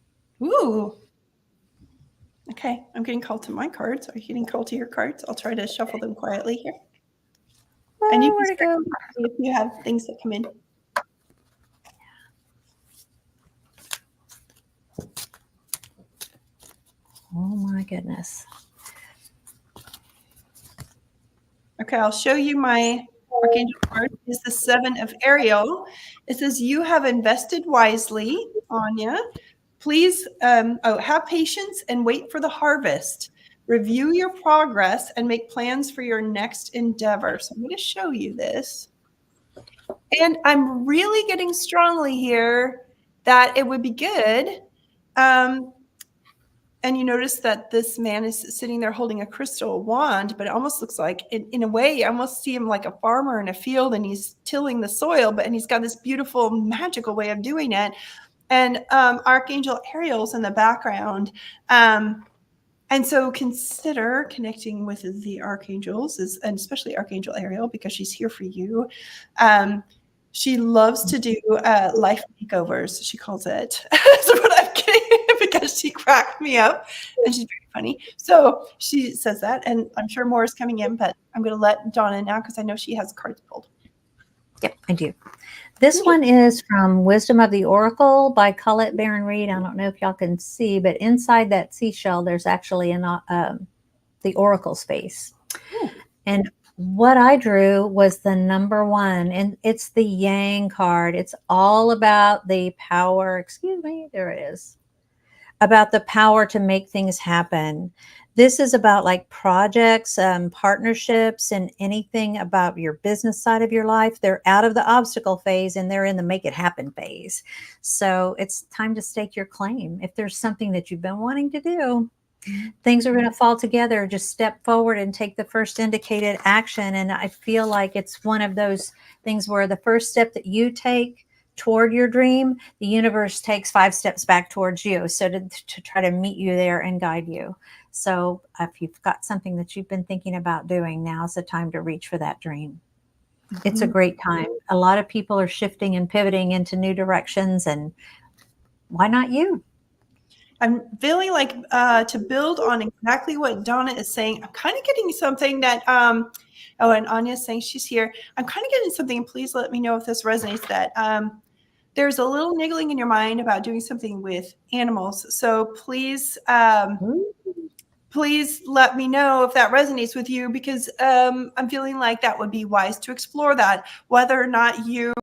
Okay. I'm getting called to my cards. Are you getting called to your cards? I'll try to shuffle them quietly here. And you can go if you have things that come in. Oh my goodness. Okay, I'll show you my Archangel card. It's the 7 of Ariel. It says, you have invested wisely, Anya. Please have patience and wait for the harvest. Review your progress and make plans for your next endeavor. So I'm going to show you this. And I'm really getting strongly here that it would be good. And you notice that this man is sitting there holding a crystal wand, but it almost looks like, in a way, I almost see him like a farmer in a field, and he's tilling the soil, and he's got this beautiful, magical way of doing it. And Archangel Ariel's in the background. And so consider connecting with the archangels, and especially Archangel Ariel, because she's here for you. She loves to do life makeovers, she calls it. That's what I'm getting, because she cracked me up, and she's very funny. So she says that, and I'm sure more is coming in, but I'm going to let Donna now because I know she has cards pulled. Yep, I do. This one is from Wisdom of the Oracle by Colette Baron Reed. I don't know if y'all can see, but inside that seashell, there's actually the Oracle space. Ooh. And what I drew was the number one, and it's the Yang card. It's all about the power. Excuse me, there it is. About the power to make things happen. This is about like projects, partnerships, and anything about your business side of your life. They're out of the obstacle phase and they're in the make it happen phase. So it's time to stake your claim. If there's something that you've been wanting to do, things are going to fall together. Just step forward and take the first indicated action. And I feel like it's one of those things where the first step that you take toward your dream, the universe takes 5 steps back towards you. So to try to meet you there and guide you. So if you've got something that you've been thinking about doing, now's the time to reach for that dream. It's a great time. A lot of people are shifting and pivoting into new directions, and why not you? I'm feeling like to build on exactly what Donna is saying, I'm kind of getting something that, oh, and Anya's saying she's here. I'm kind of getting something, please let me know if this resonates, that there's a little niggling in your mind about doing something with animals. So please, please let me know if that resonates with you, because I'm feeling like that would be wise to explore that, whether or not you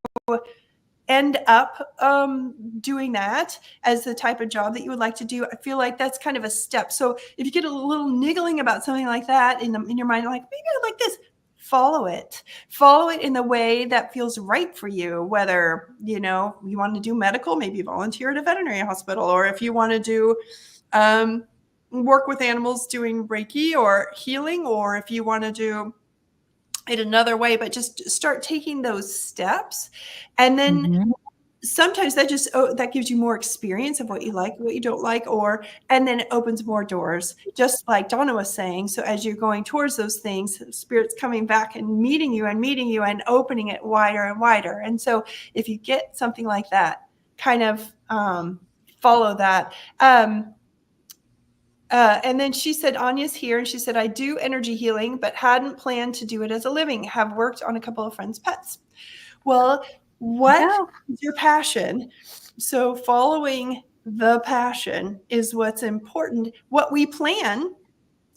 end up doing that as the type of job that you would like to do. I feel like that's kind of a step. So if you get a little niggling about something like that in your mind, like maybe I like this, follow it in the way that feels right for you. Whether, you want to do medical, maybe volunteer at a veterinary hospital, or if you want to do work with animals doing Reiki or healing, or if you want to do it another way, but just start taking those steps. And then sometimes that just, that gives you more experience of what you like, what you don't like, and then it opens more doors, just like Donna was saying. So as you're going towards those things, Spirit's coming back and meeting you and opening it wider and wider. And so if you get something like that, kind of follow that. And then she said, Anya's here, and she said, I do energy healing, but hadn't planned to do it as a living. Have worked on a couple of friends' pets. Well, what is your passion? So following the passion is what's important. What we plan,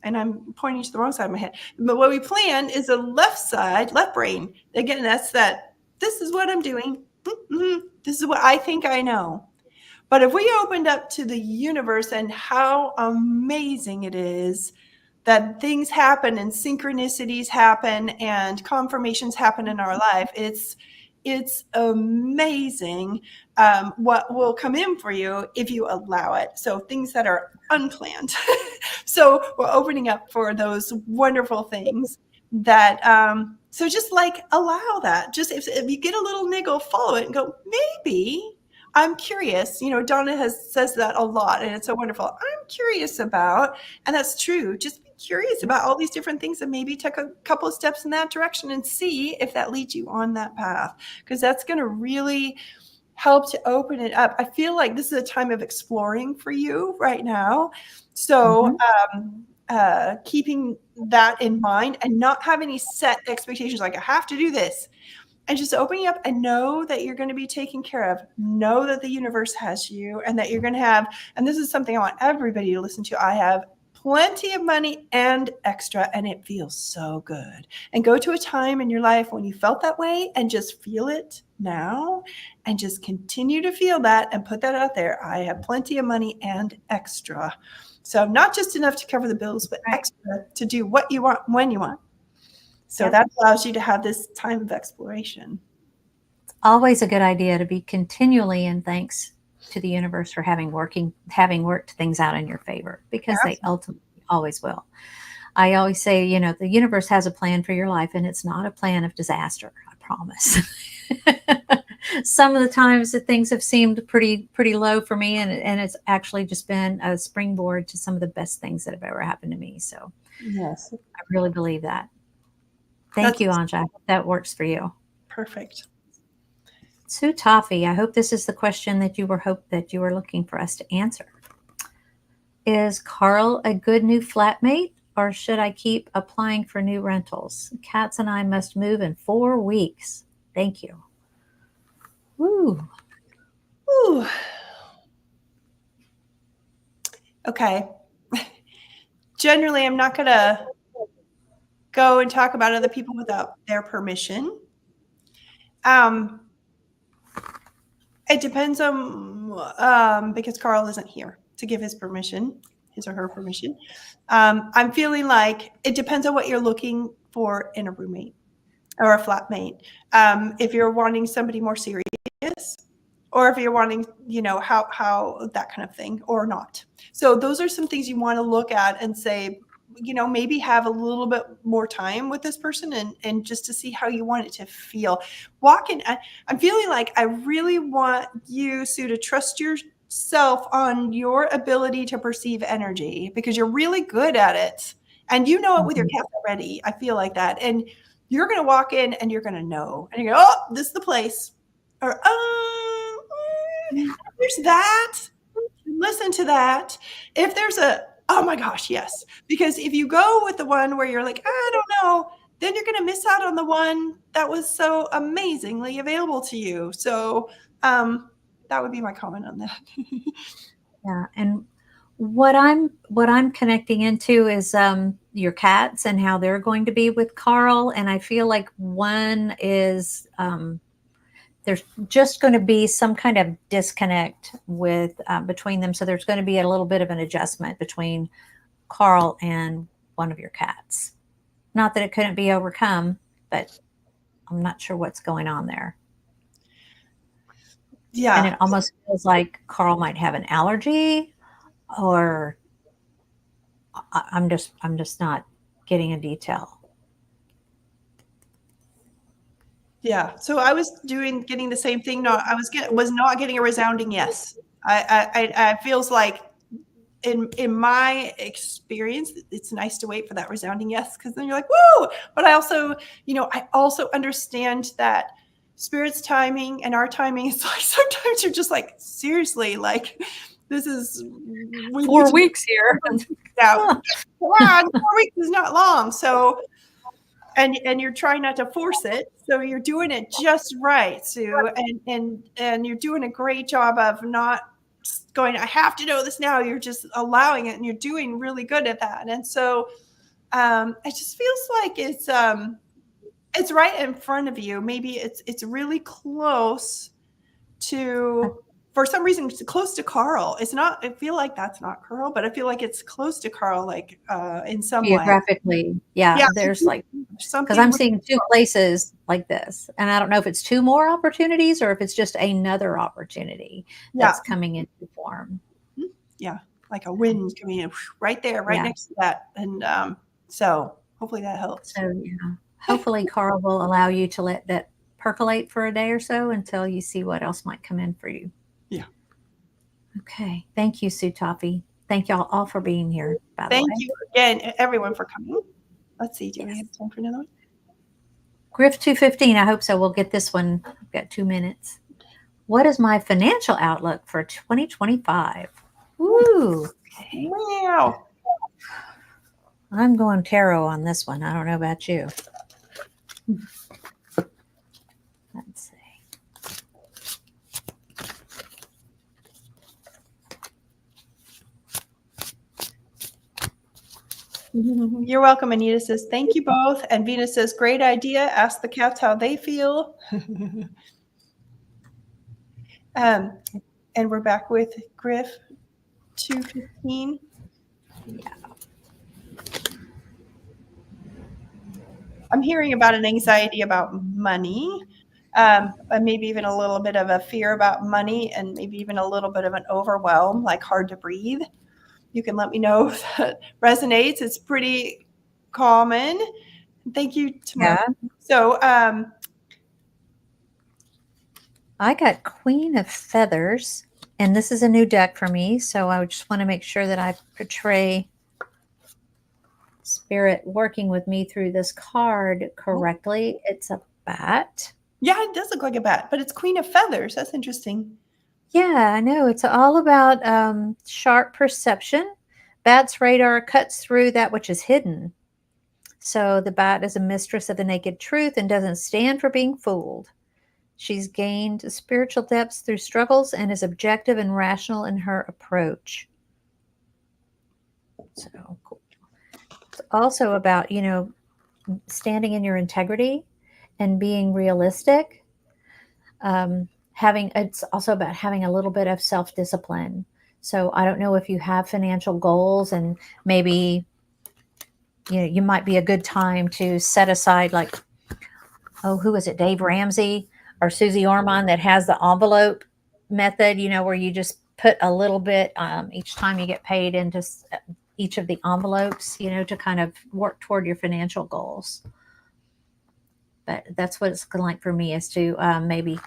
and I'm pointing to the wrong side of my head, but what we plan is the left side, left brain. Again, that's that, this is what I'm doing. This is what I think I know. But if we opened up to the universe and how amazing it is that things happen and synchronicities happen and confirmations happen in our life, it's amazing what will come in for you if you allow it. So things that are unplanned. So we're opening up for those wonderful things that, so just like allow that. Just if you get a little niggle, follow it and go, maybe I'm curious. Donna says that a lot, and it's so wonderful. I'm curious about, and that's true. Just be curious about all these different things and maybe take a couple of steps in that direction and see if that leads you on that path, because that's going to really help to open it up. I feel like this is a time of exploring for you right now. So keeping that in mind and not having any set expectations, like I have to do this. And just opening up and know that you're going to be taken care of. Know that the universe has you, and that you're going to have, and this is something I want everybody to listen to, I have plenty of money and extra, and it feels so good. And go to a time in your life when you felt that way and just feel it now, and just continue to feel that and put that out there. I have plenty of money and extra. So not just enough to cover the bills, but extra to do what you want when you want. So that allows you to have this time of exploration. It's always a good idea to be continually in thanks to the universe for having worked things out in your favor, because they ultimately always will. I always say, the universe has a plan for your life, and it's not a plan of disaster. I promise. Some of the times that things have seemed pretty low for me, and it's actually just been a springboard to some of the best things that have ever happened to me. So yes, I really believe that. Thank you, Anja. I hope that works for you. Perfect. Sue Toffee, I hope this is the question that you were looking for us to answer. Is Carl a good new flatmate, or should I keep applying for new rentals? Cats and I must move in 4 weeks. Thank you. Woo. Ooh. Okay. Generally, I'm not going to go and talk about other people without their permission. It depends on, because Carl isn't here to give his permission, his or her permission. I'm feeling like it depends on what you're looking for in a roommate or a flatmate. If you're wanting somebody more serious, or if you're wanting, how that kind of thing, or not. So those are some things you want to look at and say, maybe have a little bit more time with this person and just to see how you want it to feel. I'm feeling like I really want you, Sue, to trust yourself on your ability to perceive energy, because you're really good at it. And you know it with your cats already. I feel like that. And you're going to walk in and you're going to know. And you go, oh, this is the place. Or, there's that. Listen to that. If there's oh my gosh, yes. Because if you go with the one where you're like, I don't know, then you're going to miss out on the one that was so amazingly available to you. So that would be my comment on that. Yeah. And what I'm connecting into is your cats and how they're going to be with Carl. And I feel like one is there's just going to be some kind of disconnect with between them. So there's going to be a little bit of an adjustment between Carl and one of your cats. Not that it couldn't be overcome, but I'm not sure what's going on there. Yeah. And it almost feels like Carl might have an allergy, or I'm just not getting a detail. Yeah. So I was getting the same thing. No, I was not getting a resounding yes. I feels like in my experience, it's nice to wait for that resounding yes, because then you're like, woo! But I also understand that Spirit's timing and our timing is like, sometimes you're just like, seriously, like this is 4 weeks here. Now, come on, 4 weeks is not long. So and you're trying not to force it, so you're doing it just right, Sue, and you're doing a great job of not going, I have to know this now. You're just allowing it, and you're doing really good at that. And so it just feels like it's right in front of you. Maybe it's really close to, for some reason, it's close to Carl. It's not, I feel like that's not Carl, but I feel like it's close to Carl, like in some way. Geographically. Yeah. There's like, because I'm seeing 2 places like this. And I don't know if it's 2 more opportunities or if it's just another opportunity that's coming into form. Yeah. Like a wind coming in right there, right next to that. And so hopefully that helps. So hopefully Carl will allow you to let that percolate for a day or so until you see what else might come in for you. Yeah. Okay. Thank you, Sue Toffee. Thank y'all all for being here, by the way. Thank you again, everyone, for coming. Let's see. Do we have time for another one? Griff 215. I hope so. We'll get this one. I've got 2 minutes. What is my financial outlook for 2025? Ooh. Okay. Wow. I'm going tarot on this one. I don't know about you. Let's see. You're welcome. Anita says, thank you both. And Venus says, great idea. Ask the cats how they feel. And we're back with Griff 215. Yeah. I'm hearing about an anxiety about money, and maybe even a little bit of a fear about money, and maybe even a little bit of an overwhelm, like hard to breathe. You can let me know if that resonates. It's pretty common. Thank you, Tamara. Yeah. So I got Queen of Feathers, and this is a new deck for me, so I just want to make sure that I portray Spirit working with me through this card correctly. It's a bat. Yeah, it does look like a bat, but it's Queen of Feathers. That's interesting. Yeah, I know. It's all about sharp perception. Bat's radar cuts through that which is hidden. So the bat is a mistress of the naked truth and doesn't stand for being fooled. She's gained spiritual depths through struggles and is objective and rational in her approach. So cool. It's also about, standing in your integrity and being realistic. It's also about having a little bit of self-discipline. So I don't know if you have financial goals, and maybe you might be a good time to set aside, like, who is it, Dave Ramsey or Susie Orman, that has the envelope method, where you just put a little bit each time you get paid into each of the envelopes, to kind of work toward your financial goals. But that's what it's like for me, is to maybe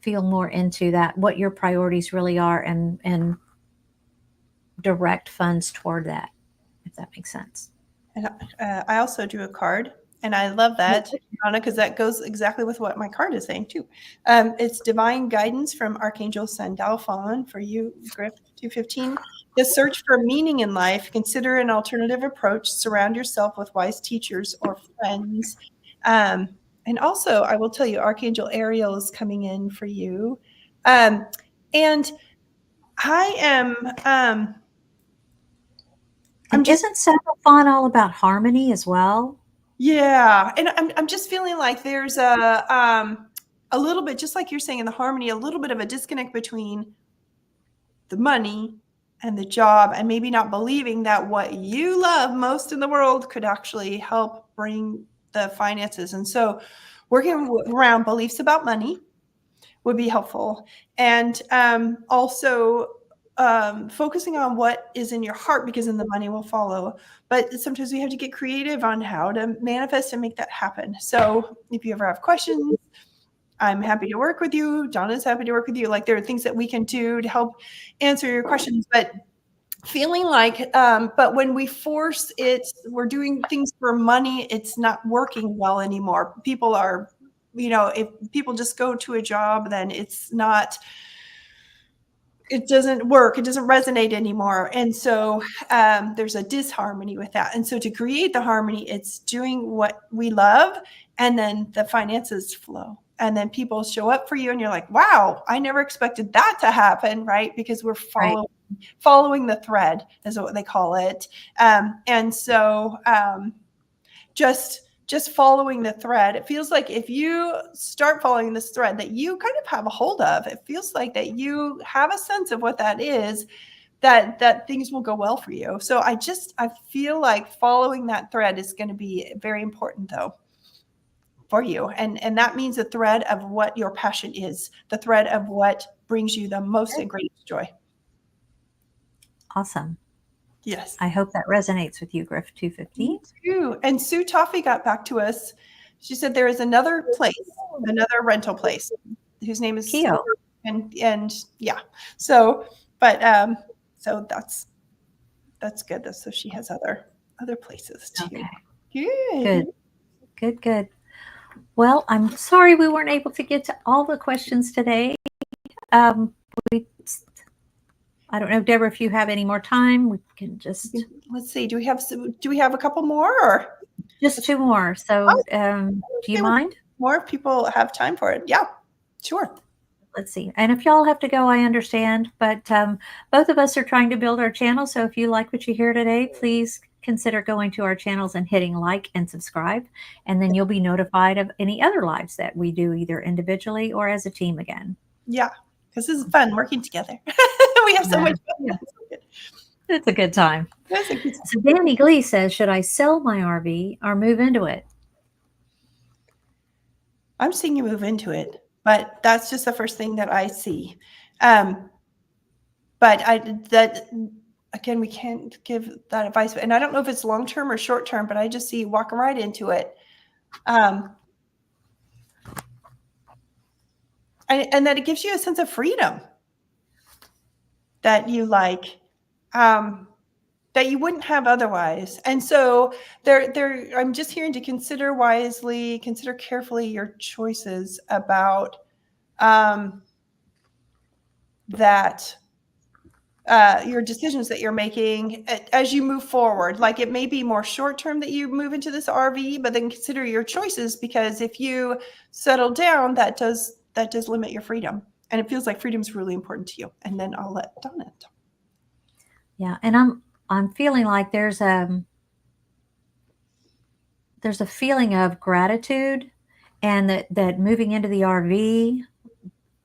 feel more into that, what your priorities really are, and direct funds toward that, if that makes sense. And I also do a card, and I love that, Donna, because that goes exactly with what my card is saying too. It's divine guidance from Archangel Sandalphon for you, Griff 215. The search for meaning in life. Consider an alternative approach. Surround yourself with wise teachers or friends. And also, I will tell you, Archangel Ariel is coming in for you. And I am... Isn't Sandalphon all about harmony as well? Yeah, and I'm just feeling like there's a little bit, just like you're saying in the harmony, a little bit of a disconnect between the money and the job, and maybe not believing that what you love most in the world could actually help bring the finances. And so working around beliefs about money would be helpful. And also focusing on what is in your heart, because then the money will follow. But sometimes we have to get creative on how to manifest and make that happen. So if you ever have questions, I'm happy to work with you. Donna's happy to work with you. Like, there are things that we can do to help answer your questions. But feeling like, but when we force it, we're doing things for money, it's not working well anymore. People are, if people just go to a job, then it doesn't work. It doesn't resonate anymore. And so there's a disharmony with that. And so to create the harmony, it's doing what we love, and then the finances flow. And then people show up for you, and you're like, wow, I never expected that to happen, right? Because we're following the thread, is what they call it. And so just following the thread, it feels like if you start following this thread that you kind of have a hold of, it feels like that you have a sense of what that is, that things will go well for you. So I feel like following that thread is going to be very important, though, for you. And that means the thread of what your passion is, the thread of what brings you the most and greatest joy. Awesome. Yes. I hope that resonates with you, Griff 215. Me too. And Sue Toffee got back to us. She said there is another rental place whose name is Keo. And yeah. So, but so that's good. So she has other places too. Okay. Good. Well, I'm sorry we weren't able to get to all the questions today. I don't know, Deborah, if you have any more time, we can just... Let's see. Do we have a couple more, or just two more? So do you mind? More if people have time for it. Yeah, sure. Let's see. And if y'all have to go, I understand. But both of us are trying to build our channel. So if you like what you hear today, please consider going to our channels and hitting like and subscribe. And then you'll be notified of any other lives that we do, either individually or as a team again. Yeah, because this is fun working together. We have so much fun. Yeah. It's a good time. So Danny Glee says, should I sell my RV or move into it? I'm seeing you move into it, but that's just the first thing that I see. But again, we can't give that advice. And I don't know if it's long-term or short-term, but I just see you walking right into it. And that it gives you a sense of freedom that you like, that you wouldn't have otherwise. And so I'm just hearing to consider wisely, consider carefully your choices about that your decisions that you're making as you move forward. Like it may be more short term that you move into this RV, but then consider your choices, because if you settle down, that does limit your freedom. And it feels like freedom is really important to you. And then I'll let Donna talk. Yeah, and I'm feeling like there's a feeling of gratitude, and that moving into the RV,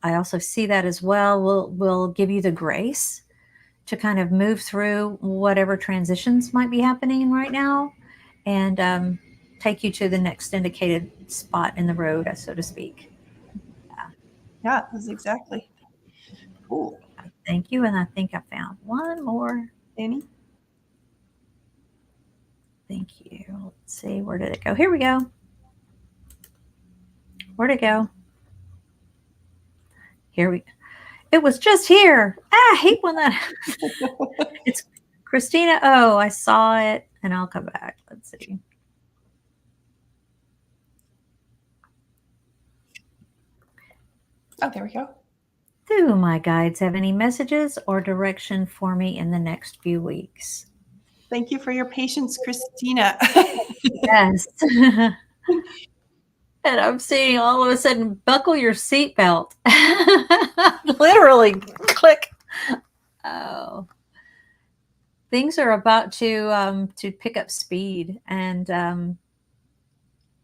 I also see that as well, will give you the grace to kind of move through whatever transitions might be happening right now, and take you to the next indicated spot in the road, so to speak. Yeah, that's exactly. Cool. Thank you. And I think I found one more. Annie? Thank you. Let's see. Where did it go? Here we go. Where'd it go? It was just here. I hate when that. It's Christina. Oh, I saw it, and I'll come back. Let's see. Oh, there we go. Do my guides have any messages or direction for me in the next few weeks? Thank you for your patience, Christina. Yes. And I'm seeing all of a sudden, buckle your seatbelt. Literally, click. Oh, things are about to pick up speed, and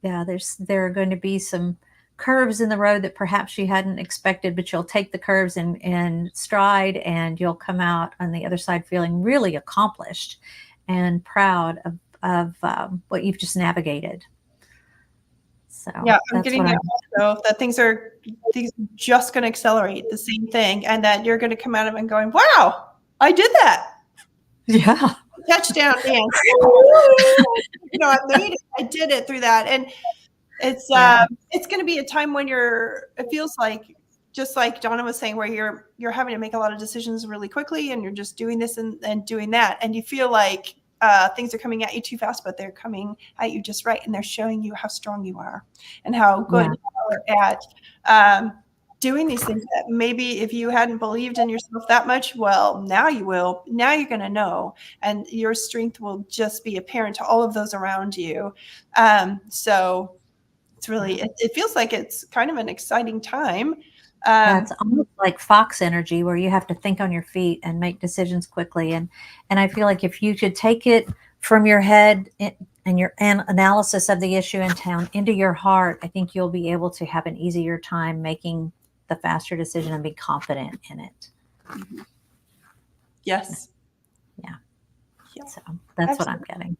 yeah, there are going to be some curves in the road that perhaps you hadn't expected, but you'll take the curves in stride, and you'll come out on the other side feeling really accomplished and proud of what you've just navigated. So yeah, I'm getting it also that things are just going to accelerate the same thing, and that you're going to come out of it and going, wow, I did that. Yeah. Touchdown dance. I made it. I did it through that. And it's going to be a time when it feels like, just like Donna was saying, where you're having to make a lot of decisions really quickly, and you're just doing this and doing that. And you feel like things are coming at you too fast, but they're coming at you just right. And they're showing you how strong you are and how good you are at doing these things that maybe if you hadn't believed in yourself that much, well, now you will. Now you're going to know, and your strength will just be apparent to all of those around you. So it's really, it feels like it's kind of an exciting time. It's almost like fox energy, where you have to think on your feet and make decisions quickly. And I feel like if you could take it from your head and your analysis of the issue in town into your heart, I think you'll be able to have an easier time making the faster decision and be confident in it. Mm-hmm. Yes. Yeah. So that's what I'm getting.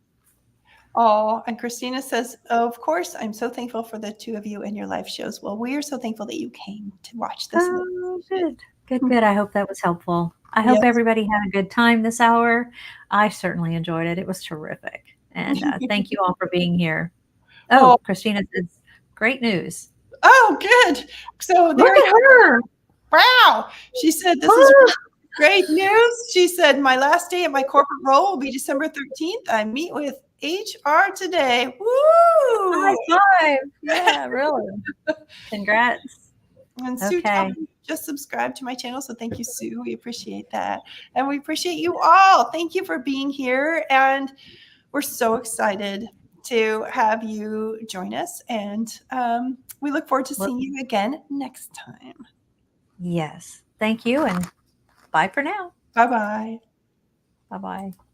Oh, and Christina says, of course, I'm so thankful for the two of you and your live shows. Well, we are so thankful that you came to watch this. Oh, good. I hope that was helpful. I hope everybody had a good time this hour. I certainly enjoyed it. It was terrific. And thank you all for being here. Oh, Christina says, great news. Oh, good. So look at her. Wow. She said, this is great news. She said, my last day at my corporate role will be December 13th. I meet with HR today. Woo! High five. Yeah, really. Congrats. And Sue just subscribed to my channel, so thank you, Sue. We appreciate that. And we appreciate you all. Thank you for being here. And we're so excited to have you join us. And we look forward to seeing you again next time. Yes. Thank you. And bye for now. Bye-bye. Bye-bye.